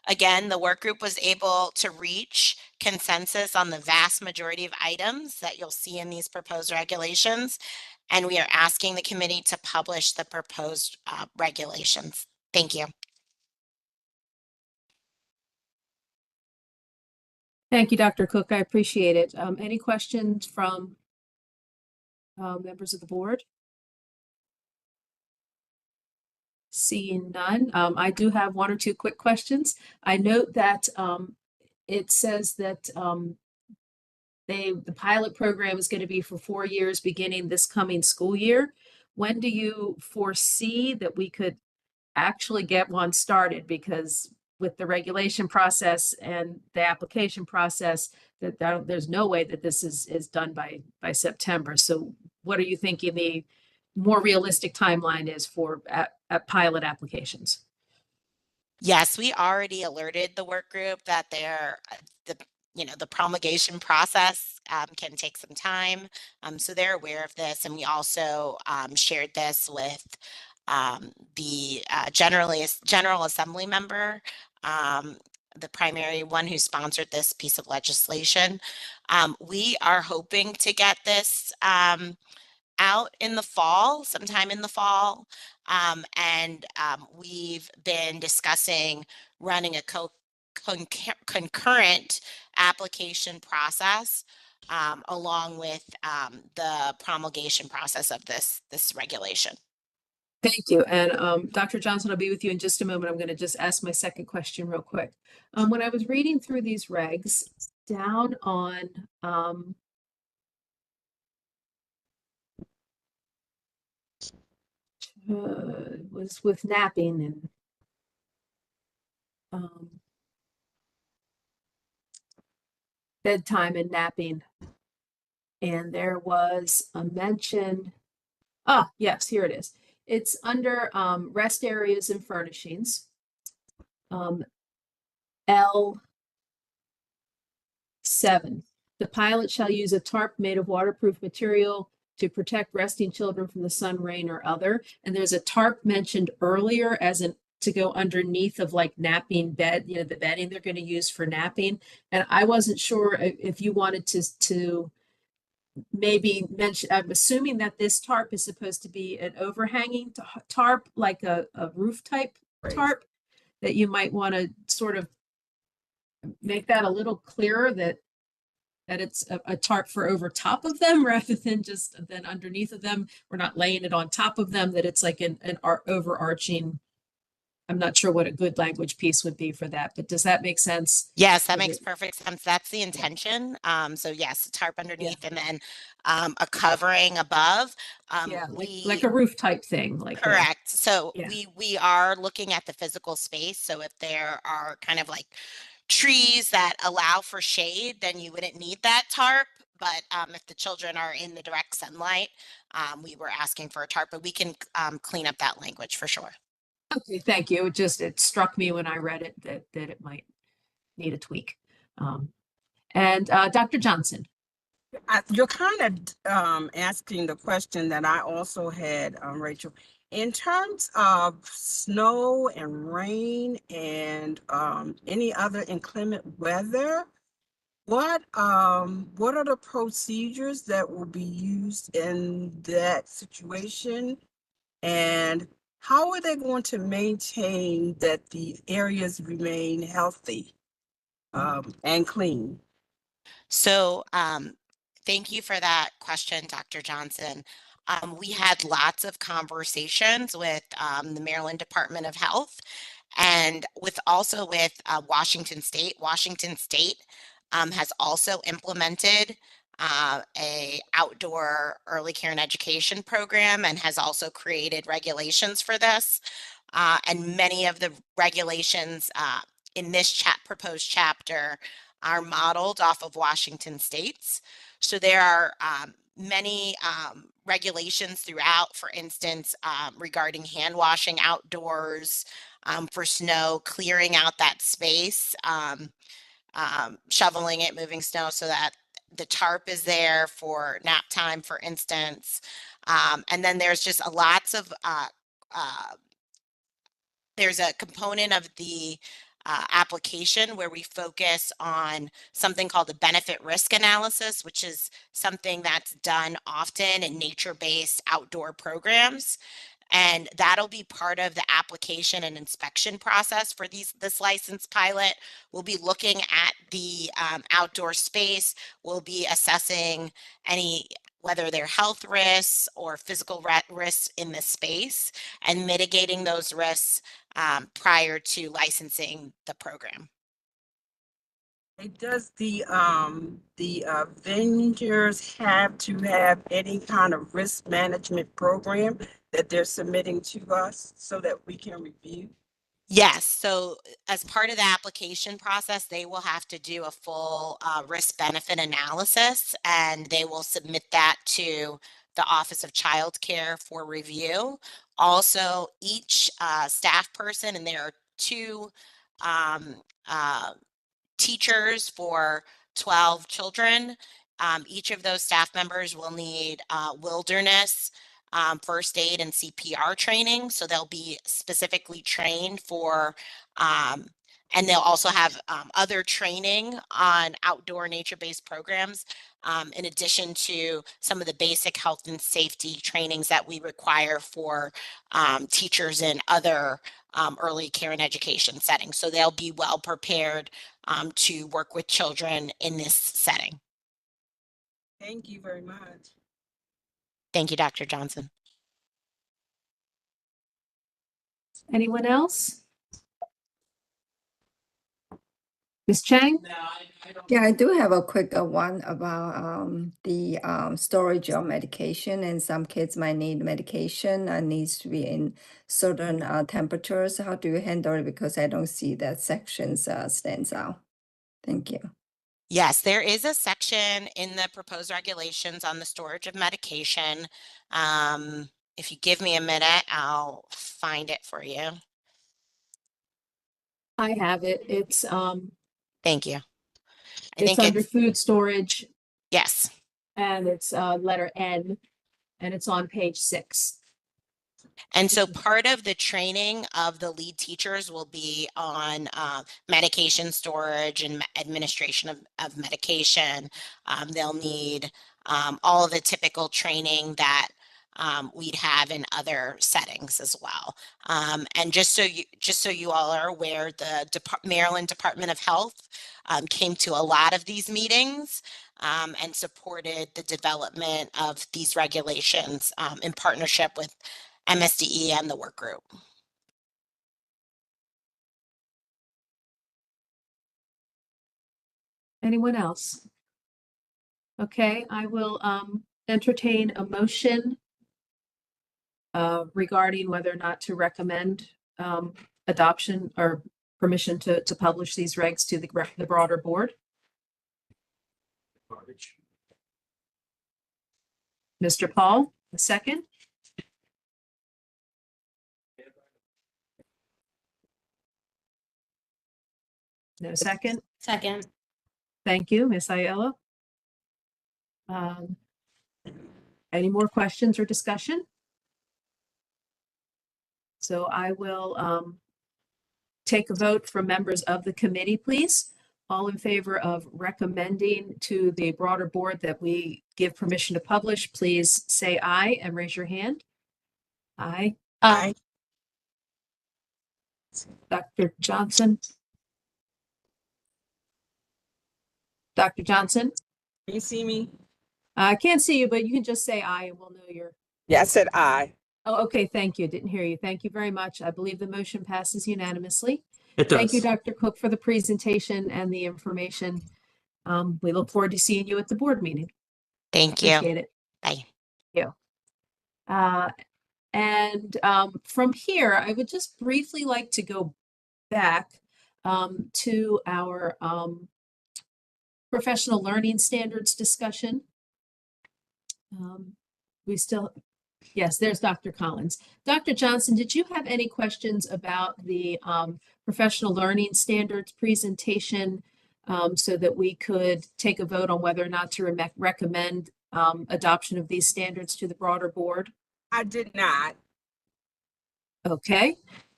Again, the work group was able to reach consensus on the vast majority of items that you'll see in these proposed regulations, and we are asking the committee to publish the proposed regulations. Thank you. Thank you, Dr. Cook. I appreciate it. Any questions from members of the board? Seeing none, I do have 1 or 2 quick questions. I note that it says that the pilot program is going to be for 4 years, beginning this coming school year. When do you foresee that we could actually get one started? Because with the regulation process and the application process, there's no way that this is done by September. So what are you thinking the more realistic timeline is for at pilot applications? Yes, we already alerted the work group that the promulgation process can take some time. So they're aware of this, and we also shared this with the General Assembly member, the primary one who sponsored this piece of legislation. We are hoping to get this out in the fall, sometime in the fall. And we've been discussing running a concurrent application process along with the promulgation process of this regulation. Thank you. And Dr. Johnson, I'll be with you in just a moment. I'm going to just ask my second question real quick. When I was reading through these regs, down on was with napping and bedtime and napping, and there was a mention. Ah, yes, here it is. It's under rest areas and furnishings. L7. The pilot shall use a tarp made of waterproof material to protect resting children from the sun, rain, or other. And there's a tarp mentioned earlier as an to go underneath of like napping bed, the bedding they're going to use for napping. And I wasn't sure if you wanted to maybe mention, I'm assuming that this tarp is supposed to be an overhanging tarp, like a roof type tarp, that you might want to sort of make that a little clearer that it's a tarp for over top of them rather than just then underneath of them. We're not laying it on top of them, that it's like an overarching. I'm not sure what a good language piece would be for that, but does that make sense? Yes, that makes perfect sense. That's the intention. So yes, a tarp underneath and then a covering above. Yeah, like a roof type thing. Like correct. So yeah. we are looking at the physical space. So if there are kind of like trees that allow for shade, then you wouldn't need that tarp. But if the children are in the direct sunlight, we were asking for a tarp, but we can clean up that language for sure. Okay, thank you. It struck me when I read it that it might need a tweak. And Dr. Johnson. You're kind of asking the question that I also had, Rachel. In terms of snow and rain and any other inclement weather, what are the procedures that will be used in that situation? And how are they going to maintain that the areas remain healthy and clean? So thank you for that question, Dr. Johnson. We had lots of conversations with the Maryland Department of Health and with Washington State. Washington State has also implemented a outdoor early care and education program and has also created regulations for this. And many of the regulations in this proposed chapter are modeled off of Washington State's. So there are many regulations throughout, for instance, regarding hand washing outdoors, for snow, clearing out that space, shoveling it, moving snow so that the tarp is there for nap time, for instance. And then there's just lots of there's a component of the application where we focus on something called a benefit risk analysis, which is something that's done often in nature-based outdoor programs. And that'll be part of the application and inspection process for this license pilot. We'll be looking at the outdoor space. We'll be assessing whether they're health risks or physical risks in the space and mitigating those risks prior to licensing the program. Does the vendors have to have any kind of risk management program that they're submitting to us so that we can review? Yes, so as part of the application process, they will have to do a full risk benefit analysis, and they will submit that to the Office of Child Care for review. Also, each staff person, and there are two um, uh, teachers for 12 children. Each of those staff members will need wilderness, first aid, and CPR training. So they'll be specifically trained for, and they'll also have other training on outdoor nature-based programs, in addition to some of the basic health and safety trainings that we require for teachers in other early care and education settings. So they'll be well prepared to work with children in this setting. Thank you very much. Thank you, Dr. Johnson. Anyone else? Ms. Chang? Yeah, I do have a quick one about the storage of medication, and some kids might need medication and needs to be in certain temperatures. How do you handle it? Because I don't see that sections stands out. Thank you. Yes, there is a section in the proposed regulations on the storage of medication. If you give me a minute, I'll find it for you. I have it. It's Thank you. I it's think under it's, food storage yes. and it's letter N and it's on page 6. And so part of the training of the lead teachers will be on medication storage and administration of medication. They'll need all of the typical training that we'd have in other settings as well. And just so you all are aware, the Maryland Department of Health came to a lot of these meetings and supported the development of these regulations in partnership with MSDE and the work group. Anyone else? Okay, I will entertain a motion regarding whether or not to recommend adoption or permission to publish these regs to the broader board. Mr. Paul, a second. No second. Second. Thank you, Ms. Aiello. Any more questions or discussion? So I will take a vote from members of the committee, please. All in favor of recommending to the broader board that we give permission to publish, please say aye and raise your hand. Aye. Aye. Dr. Johnson? Dr. Johnson? Can you see me? I can't see you, but you can just say aye and we'll know you're. Yeah, I said aye. Oh, okay, thank you. Didn't hear you. Thank you very much. I believe the motion passes unanimously. It does. Thank you, Dr. Cook, for the presentation and the information. We look forward to seeing you at the board meeting. Thank you. Appreciate it. Bye. Thank you. And from here, I would just briefly like to go back to our professional learning standards discussion. We still, yes, there's Dr. Collins. Dr. Johnson, did you have any questions about the professional learning standards presentation so that we could take a vote on whether or not to recommend adoption of these standards to the broader board? I did not. Okay,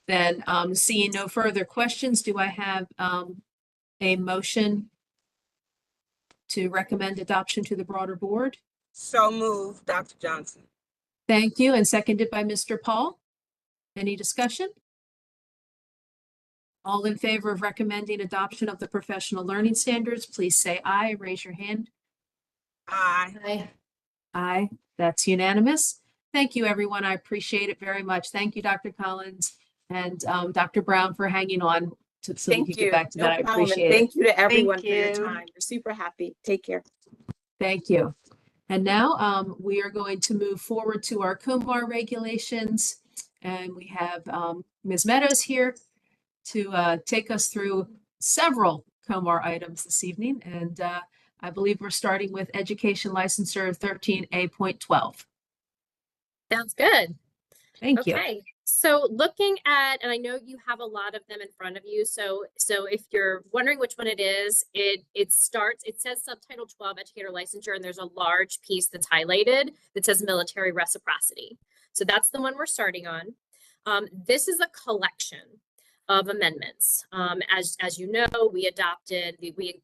then seeing no further questions, do I have a motion to recommend adoption to the broader board? So moved, Dr. Johnson. Thank you, and seconded by Mr. Paul. Any discussion? All in favor of recommending adoption of the professional learning standards, please say aye. Raise your hand. Aye. Aye. Aye. That's unanimous. Thank you, everyone. I appreciate it very much. Thank you, Dr. Collins and Dr. Brown, for hanging on. so we Thank could you. get back to No that. I problem. And appreciate it. thank you to everyone for your you. time. We're super happy. Take care. Thank you. And now we are going to move forward to our COMAR regulations. And we have Ms. Meadows here to take us through several COMAR items this evening. And I believe we're starting with Education Licensure 13A.12. Sounds good. Thank you. Okay. So looking at, and I know you have a lot of them in front of you. So if you're wondering which one it is, it says subtitle 12, educator licensure, and there's a large piece that's highlighted that says military reciprocity. So that's the one we're starting on. This is a collection of amendments. As you know, we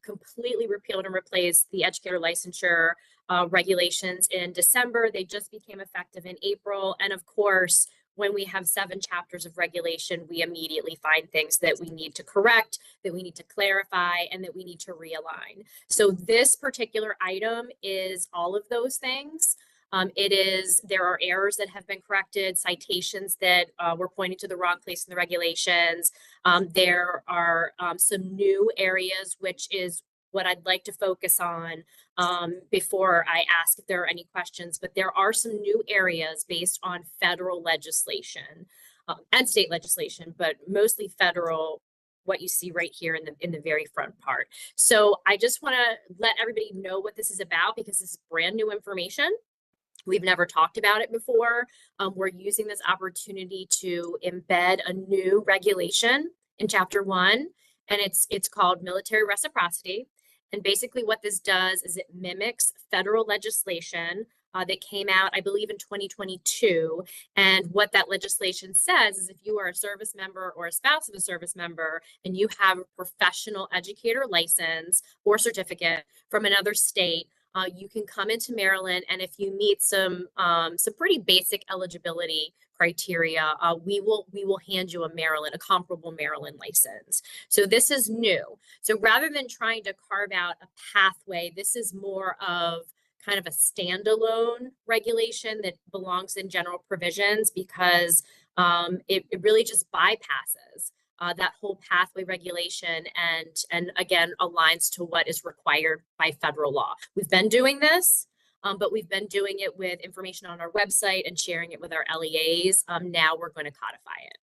completely repealed and replaced the educator licensure regulations in December. They just became effective in April. And of course, when we have 7 chapters of regulation, we immediately find things that we need to correct, that we need to clarify, and that we need to realign. So this particular item is all of those things. There are errors that have been corrected, citations that were pointing to the wrong place in the regulations. There are some new areas, which is what I'd like to focus on before I ask if there are any questions, but there are some new areas based on federal legislation and state legislation, but mostly federal, what you see right here in the very front part. So I just want to let everybody know what this is about, because this is brand new information. We've never talked about it before. We're using this opportunity to embed a new regulation in Chapter 1, and it's called military reciprocity. And basically what this does is it mimics federal legislation that came out, I believe, in 2022. And what that legislation says is if you are a service member or a spouse of a service member and you have a professional educator license or certificate from another state, you can come into Maryland, and if you meet some pretty basic eligibility criteria, we will hand you a comparable Maryland license. So this is new. So rather than trying to carve out a pathway, this is more of kind of a standalone regulation that belongs in general provisions, because it really just bypasses that whole pathway regulation and again aligns to what is required by federal law. We've been doing this, but we've been doing it with information on our website and sharing it with our LEAs. Now we're going to codify it.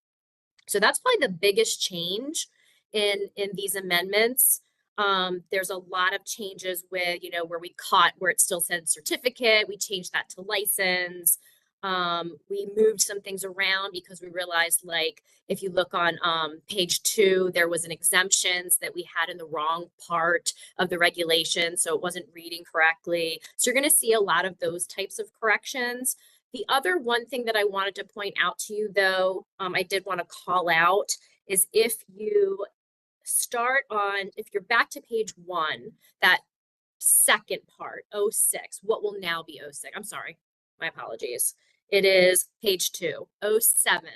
So that's probably the biggest change in these amendments. There's a lot of changes with, where it still said certificate, we changed that to license. We moved some things around because we realized, like, if you look on page 2, there was an exemptions that we had in the wrong part of the regulation, so it wasn't reading correctly. So you're going to see a lot of those types of corrections. The other one thing that I wanted to point out to you, though, I did want to call out, is if you're back to page 1, that second part, 06, what will now be 06? I'm sorry, my apologies. It is page 2, 07,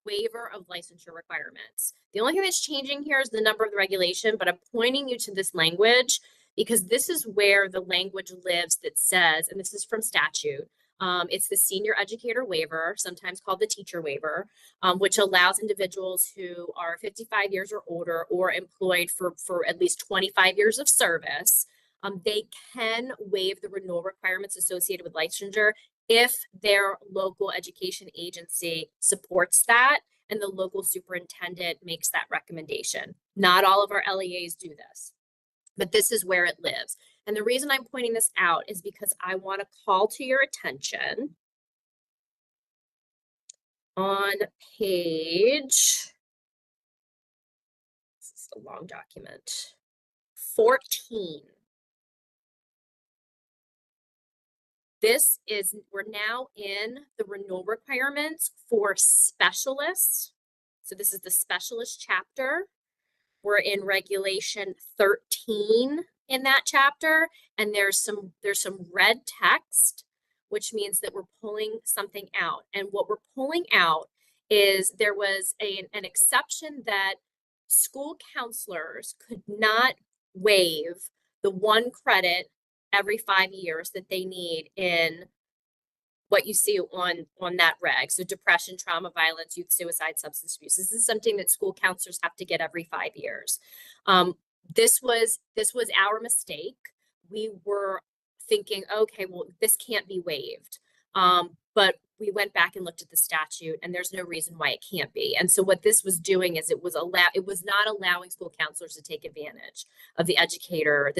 waiver of licensure requirements. The only thing that's changing here is the number of the regulation, but I'm pointing you to this language because this is where the language lives that says, and this is from statute, it's the senior educator waiver, sometimes called the teacher waiver, which allows individuals who are 55 years or older or employed for at least 25 years of service. They can waive the renewal requirements associated with licensure if their local education agency supports that and the local superintendent makes that recommendation. Not all of our LEAs do this, but this is where it lives. And the reason I'm pointing this out is because I want to call to your attention on page, this is a long document, 14. We're now in the renewal requirements for specialists. So this is the specialist chapter. We're in regulation 13 in that chapter, and there's some red text, which means that we're pulling something out. And what we're pulling out is there was an exception that school counselors could not waive the 1 credit every 5 years that they need in what you see on that reg. So depression, trauma, violence, youth suicide, substance abuse. This is something that school counselors have to get every 5 years. This was our mistake. We were thinking, okay, well, this can't be waived. But we went back and looked at the statute, and there's no reason why it can't be. And so what this was doing is it was not allowing school counselors to take advantage of the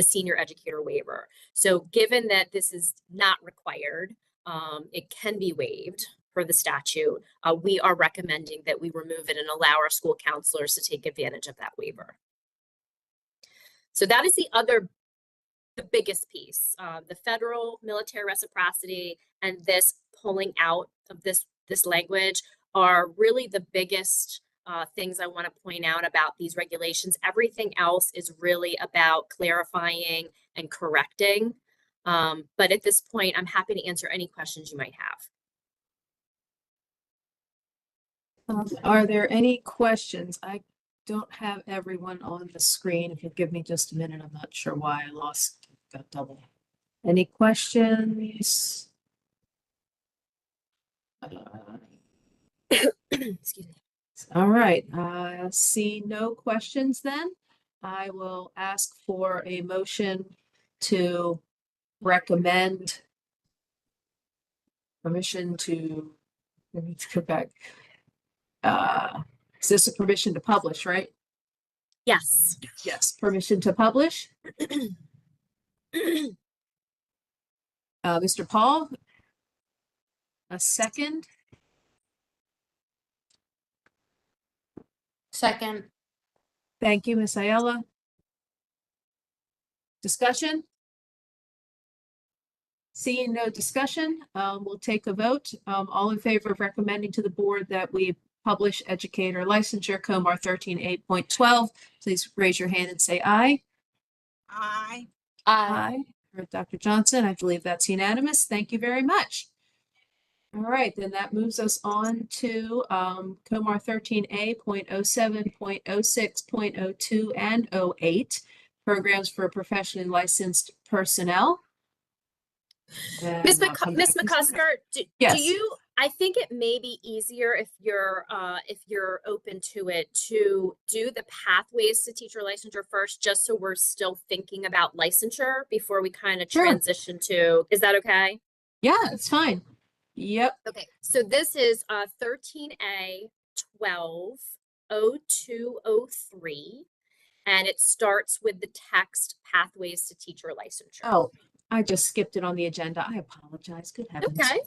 senior educator waiver. So given that this is not required, it can be waived for the statute. We are recommending that we remove it and allow our school counselors to take advantage of that waiver. So that is the biggest piece, the federal military reciprocity and this pulling out of this language are really the biggest things I want to point out about these regulations. Everything else is really about clarifying and correcting. But at this point, I'm happy to answer any questions you might have. Are there any questions? I don't have everyone on the screen. If you'll give me just a minute, I'm not sure why I got double. Any questions? Excuse me. All right, see no questions then. I will ask for a motion to recommend permission to, let me go back. Is this a permission to publish, right? Yes. Yes, permission to publish. Mr. Paul, a second. Second. Thank you, Ms. Ayala. Discussion? Seeing no discussion, we'll take a vote. All in favor of recommending to the board that we publish educator licensure COMAR 13.8.12, please raise your hand and say aye. Aye. Aye. For Dr. Johnson, I believe that's unanimous. Thank you very much. All right, then that moves us on to COMAR 13A.07.06.02 and 08, programs for professionally licensed personnel. Ms. McCusker, Yes. do you, I think it may be easier if you're open to it to do the pathways to teacher licensure first, just so we're still thinking about licensure before we kind of transition to, is that okay? Yeah, it's fine. Yep. Okay, so this is 13A 120203, and it starts with the text pathways to teacher licensure. Oh, I just skipped it on the agenda. I apologize. Good heavens. Okay,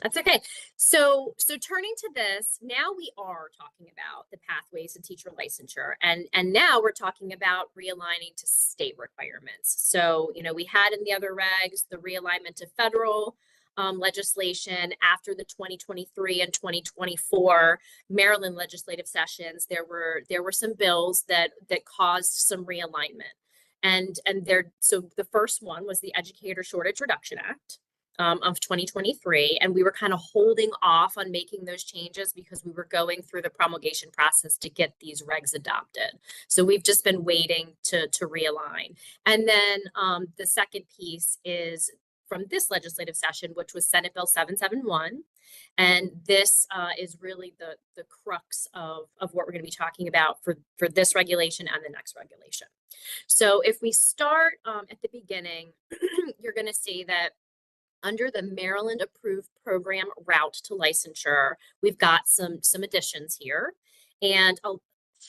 that's okay. So turning to this, now we are talking about the pathways to teacher licensure, and now we're talking about realigning to state requirements. So, you know, we had in the other regs the realignment to federal legislation after the 2023 and 2024 Maryland legislative sessions. There were some bills that caused some realignment. So the first one was the Educator Shortage Reduction Act of 2023. And we were kind of holding off on making those changes because we were going through the promulgation process to get these regs adopted. So we've just been waiting to realign. And then the second piece is from this legislative session, which was Senate Bill 771. And this is really the crux of what we're going to be talking about for this regulation and the next regulation. So if we start at the beginning, you're going to see that under the Maryland approved program route to licensure, we've got some additions here. And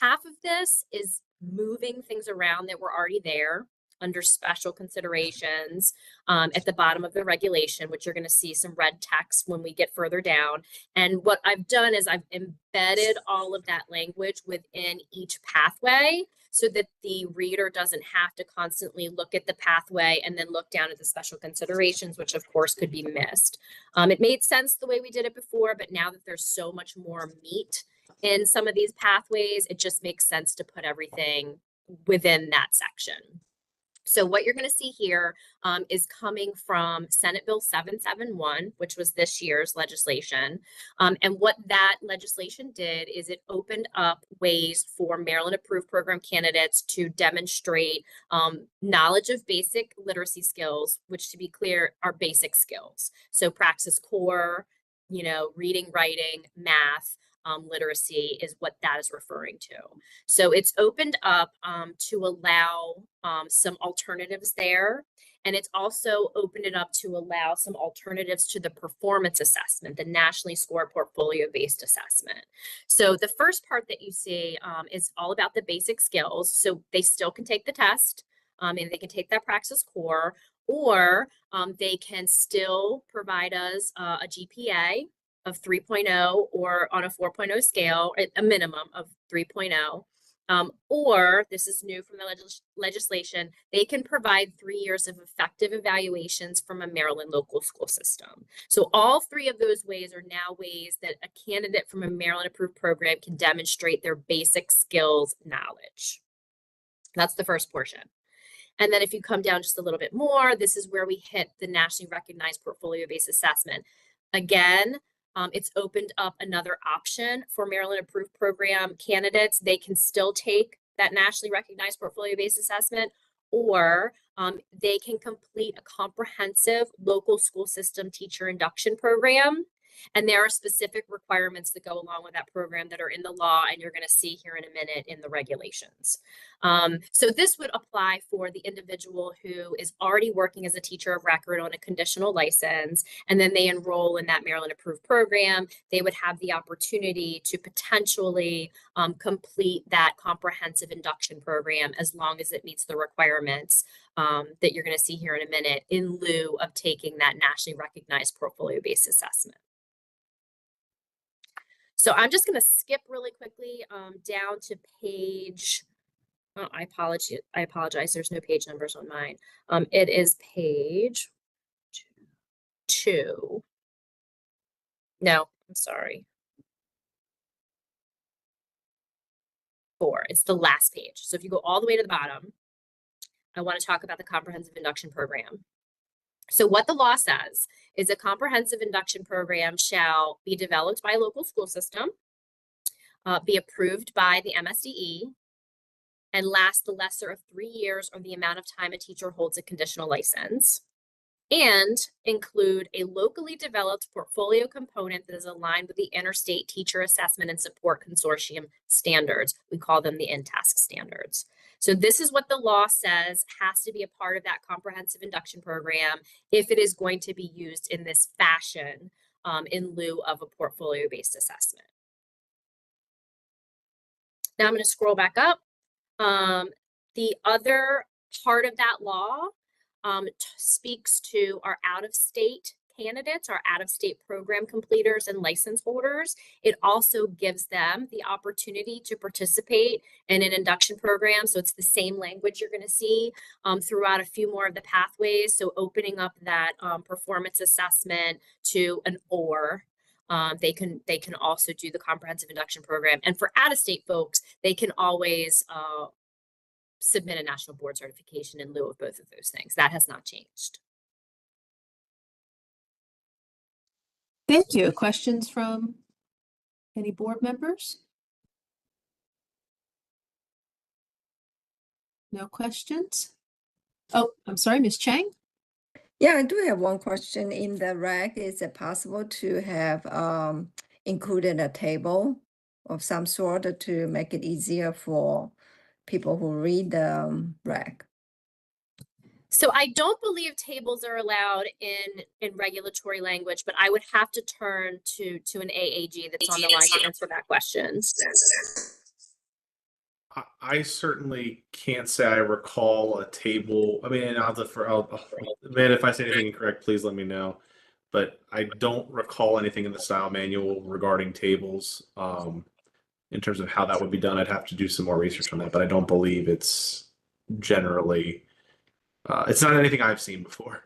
half of this is moving things around that were already there under special considerations at the bottom of the regulation, which you're going to see some red text when we get further down. And what I've done is I've embedded all of that language within each pathway so that the reader doesn't have to constantly look at the pathway and then look down at the special considerations, which of course could be missed. It made sense the way we did it before, but now that there's so much more meat in some of these pathways, it just makes sense to put everything within that section. So what you're going to see here is coming from Senate Bill 771, which was this year's legislation. And what that legislation did is it opened up ways for Maryland approved program candidates to demonstrate knowledge of basic literacy skills, which, to be clear, are basic skills. So praxis core, you know, reading, writing, math, literacy is what that is referring to. So it's opened up to allow some alternatives there. And it's also opened it up to allow some alternatives to the performance assessment, the nationally scored portfolio-based assessment. So the first part that you see is all about the basic skills. So they still can take the test and they can take that praxis core, or they can still provide us a GPA of 3.0 or on a 4.0 scale, a minimum of 3.0. Or this is new from the legislation, they can provide 3 years of effective evaluations from a Maryland local school system. So all three of those ways are now ways that a candidate from a Maryland approved program can demonstrate their basic skills knowledge. That's the first portion. And then if you come down just a little bit more, this is where we hit the nationally recognized portfolio-based assessment. Again, it's opened up another option for Maryland approved program candidates. They can still take that nationally recognized portfolio-based assessment, or they can complete a comprehensive local school system teacher induction program. And there are specific requirements that go along with that program that are in the law, and you're going to see here in a minute in the regulations. So this would apply for the individual who is already working as a teacher of record on a conditional license, and then they enroll in that Maryland approved program. They would have the opportunity to potentially complete that comprehensive induction program as long as it meets the requirements that you're going to see here in a minute, in lieu of taking that nationally recognized portfolio-based assessment. So I'm just going to skip really quickly down to page, oh, I apologize. There's no page numbers on mine. It is page 2. No, I'm sorry. 4. It's the last page. So if you go all the way to the bottom, I want to talk about the comprehensive induction program. So what the law says is a comprehensive induction program shall be developed by a local school system, be approved by the MSDE, and last the lesser of 3 years or the amount of time a teacher holds a conditional license, and include a locally developed portfolio component that is aligned with the Interstate Teacher Assessment and Support Consortium standards. We call them the INTASC standards. So this is what the law says has to be a part of that comprehensive induction program if it is going to be used in this fashion in lieu of a portfolio-based assessment. Now I'm going to scroll back up. The other part of that law speaks to our out-of-state candidates, our out-of-state program completers and license holders. It also gives them the opportunity to participate in an induction program. So it's the same language you're going to see throughout a few more of the pathways. So opening up that performance assessment to an or. They can also do the comprehensive induction program. And for out-of-state folks, they can always submit a national board certification in lieu of both of those things. That has not changed. Thank you. Questions from any board members? No questions? Oh, I'm sorry, Ms. Chang. Yeah, I do have one question. In the reg, is it possible to have included a table of some sort to make it easier for people who read the reg? So I don't believe tables are allowed in regulatory language, but I would have to turn to an AAG that's on the line to answer that question. I certainly can't say I recall a table. I mean, man, if I say anything incorrect, please let me know. But I don't recall anything in the style manual regarding tables. In terms of how that would be done, I'd have to do some more research on that. But I don't believe it's generally. It's not anything I've seen before.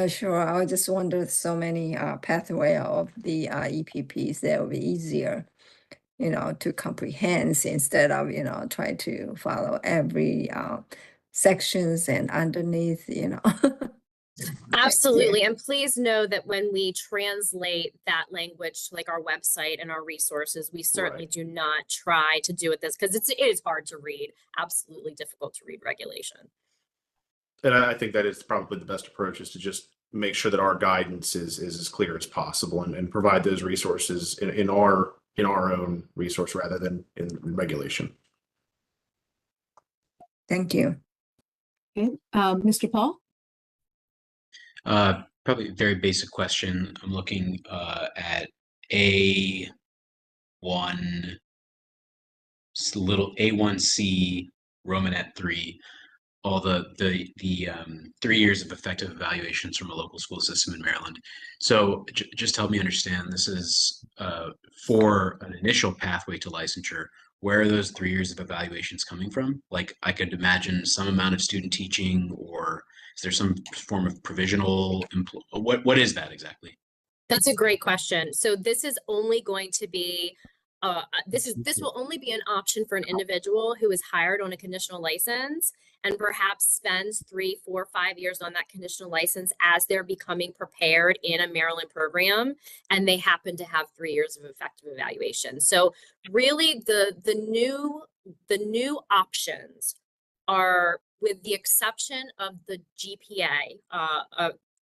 Sure. I just wonder so many pathway of the EPPs that would be easier, to comprehend instead of, try to follow every sections and underneath, Absolutely. And please know that when we translate that language to like our website and our resources, we certainly Right. do not try to do it this because it is hard to read, absolutely difficult to read regulation. And I think that is probably the best approach, is to just make sure that our guidance is as clear as possible, and provide those resources in our own resource rather than in regulation. Thank you. Okay, Mr. Paul? Probably a very basic question. I'm looking at A1, little A1C, Romanet 3, all the 3 years of effective evaluations from a local school system in Maryland. So just help me understand, this is for an initial pathway to licensure. Where are those 3 years of evaluations coming from? Like, I could imagine some amount of student teaching, or is there some form of provisional, what is that exactly? That's a great question. So this is only going to be this will only be an option for an individual who is hired on a conditional license and perhaps spends 3, 4, 5 years on that conditional license as they're becoming prepared in a Maryland program, and they happen to have 3 years of effective evaluation. So really the new options are, with the exception of the GPA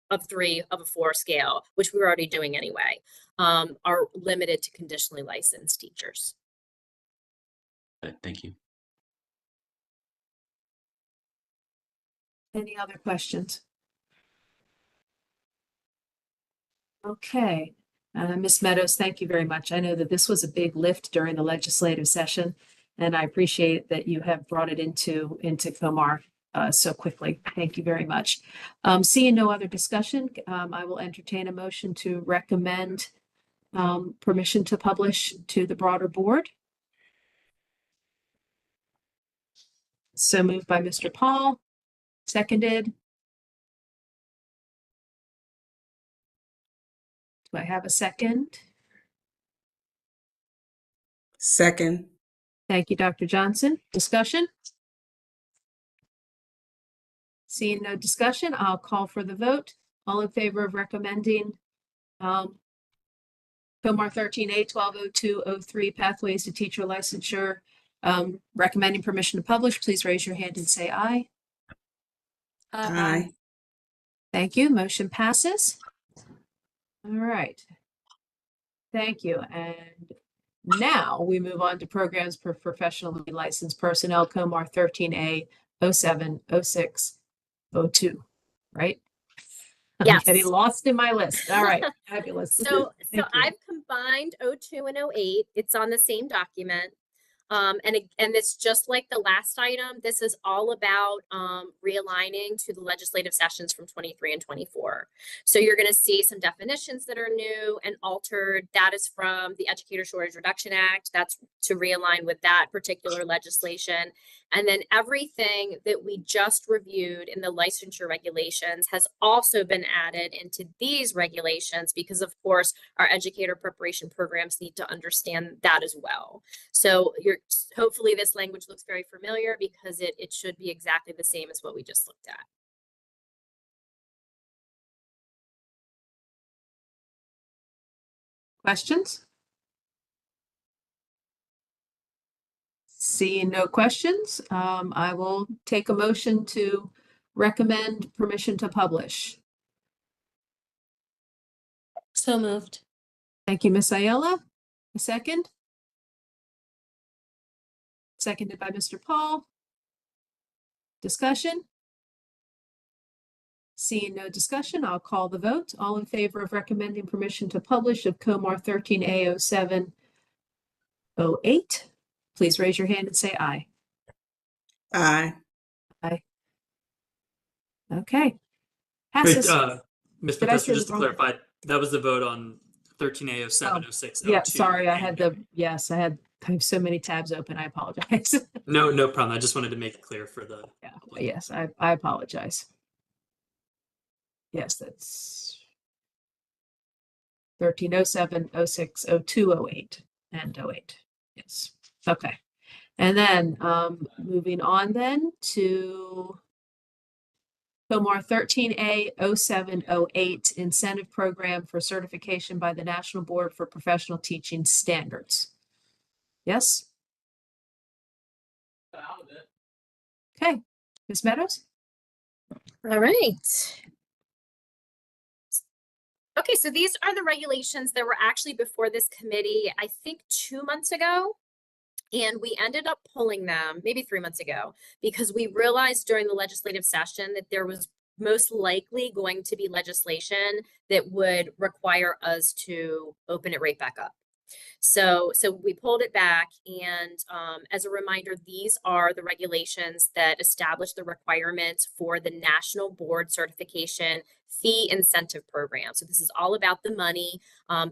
of 3 of a 4 scale, which we were already doing anyway, are limited to conditionally licensed teachers. Thank you. Any other questions? Okay, Ms. Meadows, thank you very much. I know that this was a big lift during the legislative session, and I appreciate that you have brought it into COMAR so quickly. Thank you very much. Seeing no other discussion, I will entertain a motion to recommend permission to publish to the broader board. So moved by Mr. Paul, seconded. Do I have a second? Second. Thank you, Dr. Johnson. Discussion? Seeing no discussion, I'll call for the vote. All in favor of recommending COMAR 13A 120203 Pathways to Teacher Licensure, recommending permission to publish, please raise your hand and say aye. Aye. Thank you. Motion passes. All right. Thank you. And now we move on to programs for professionally licensed personnel, COMAR 13A 070602, right? I'm Yes. getting lost in my list. All right, fabulous. So Thank you. I've combined 02 and 08. It's on the same document. And it's just like the last item. This is all about realigning to the legislative sessions from 23 and 24. So you're going to see some definitions that are new and altered. That is from the Educator Shortage Reduction Act. That's to realign with that particular legislation. And then everything that we just reviewed in the licensure regulations has also been added into these regulations because, of course, our educator preparation programs need to understand that as well. So hopefully this language looks very familiar because it should be exactly the same as what we just looked at. Questions? Seeing no questions, I will take a motion to recommend permission to publish. So moved. Thank you, Ms. Ayala. A second? Seconded by Mr. Paul. Discussion? Seeing no discussion, I'll call the vote. All in favor of recommending permission to publish of COMAR 13A 0708, please raise your hand and say aye. Aye. Aye. Okay. Wait, Passes. Mr. Did I Professor, say just the to wrong- clarify, that was the vote on 13A 0706. Yeah, sorry, I have so many tabs open. I apologize. No problem. I just wanted to make it clear for the Yeah, public. yes, I apologize. Yes, that's 1307, 06, 02, 08, and 08. Yes. Okay. And then moving on then to COMAR 13A0708 Incentive Program for Certification by the National Board for Professional Teaching Standards. Yes? Okay, Ms. Meadows? All right. Okay, so these are the regulations that were actually before this committee, I think 2 months ago. And we ended up pulling them maybe 3 months ago because we realized during the legislative session that there was most likely going to be legislation that would require us to open it right back up. So we pulled it back, and as a reminder, these are the regulations that establish the requirements for the National Board Certification Fee Incentive Program. So this is all about the money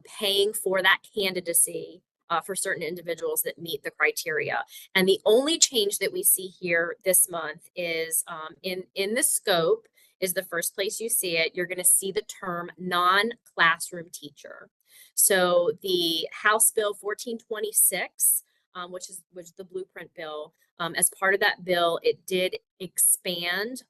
paying for that candidacy for certain individuals that meet the criteria. And the only change that we see here this month is in the scope is the first place you see it. You're going to see the term non-classroom teacher. So the House Bill 1426, which is the blueprint bill, as part of that bill, it did expand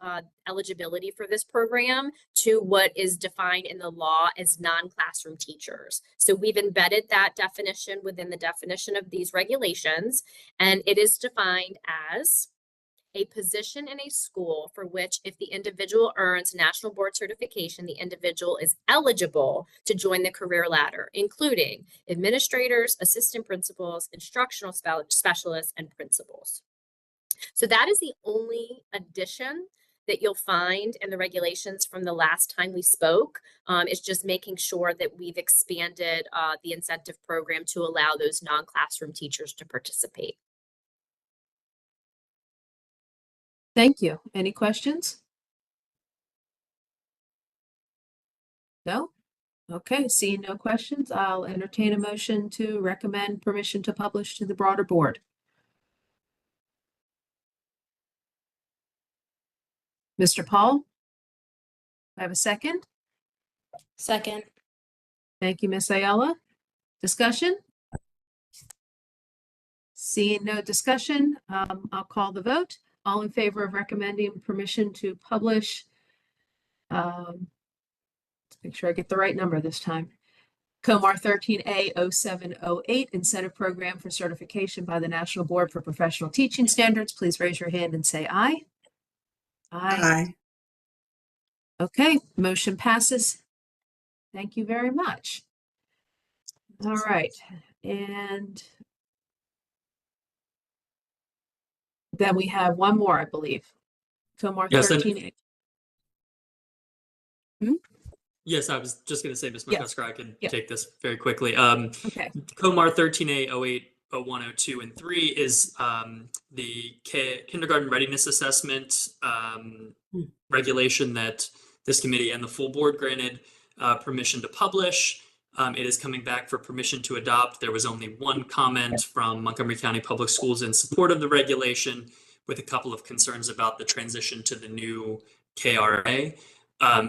eligibility for this program to what is defined in the law as non-classroom teachers. So we've embedded that definition within the definition of these regulations, and it is defined as a position in a school for which, if the individual earns national board certification, the individual is eligible to join the career ladder, including administrators, assistant principals, instructional specialists, and principals. So that is the only addition that you'll find in the regulations from the last time we spoke. It's just making sure that we've expanded the incentive program to allow those non-classroom teachers to participate. Thank you. Any questions? No? Okay, seeing no questions, I'll entertain a motion to recommend permission to publish to the broader board. Mr. Paul? I have a second. Second. Thank you, Ms. Ayala. Discussion? Seeing no discussion, I'll call the vote. All in favor of recommending permission to publish, let's make sure I get the right number this time. COMAR 13A0708 Incentive Program for Certification by the National Board for Professional Teaching Standards. Please raise your hand and say aye. Aye. Okay, motion passes. Thank you very much. All right, and then we have one more, I believe. COMAR Yes, 13A. Yes, I was just going to say, Ms. Yes. McCusker, I can Yeah. take this very quickly. Okay. COMAR 13A08, 0102, and 3 is the kindergarten readiness assessment regulation that this committee and the full board granted permission to publish. It is coming back for permission to adopt. There was only one comment from Montgomery County Public Schools in support of the regulation, with a couple of concerns about the transition to the new KRA.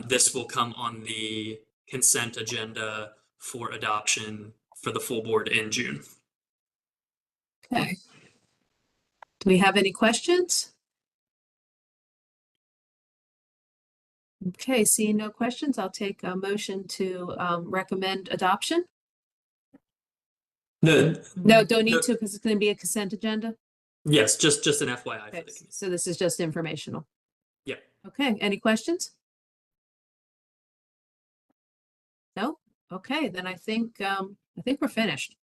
This will come on the consent agenda for adoption for the full board in June. Okay. Do we have any questions? Okay, seeing no questions, I'll take a motion to recommend adoption. No, Don't need to because it's going to be a consent agenda. Yes, just an FYI for Okay, the committee. so this is just informational. Yeah. Okay, any questions? No? Okay, then I think we're finished.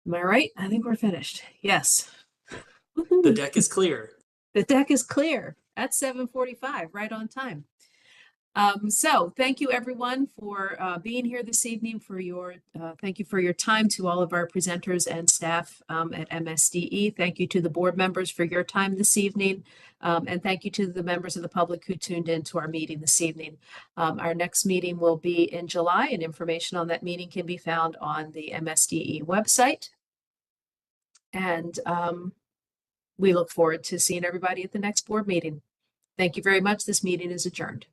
Am I right? I think we're finished. Yes. The deck is clear. The deck is clear at 7:45, right on time. So thank you everyone for being here this evening, for your thank you for your time, to all of our presenters and staff at MSDE. Thank you to the board members for your time this evening. And thank you to the members of the public who tuned in to our meeting this evening. Our next meeting will be in July, and information on that meeting can be found on the MSDE website. And we look forward to seeing everybody at the next board meeting. Thank you very much. This meeting is adjourned.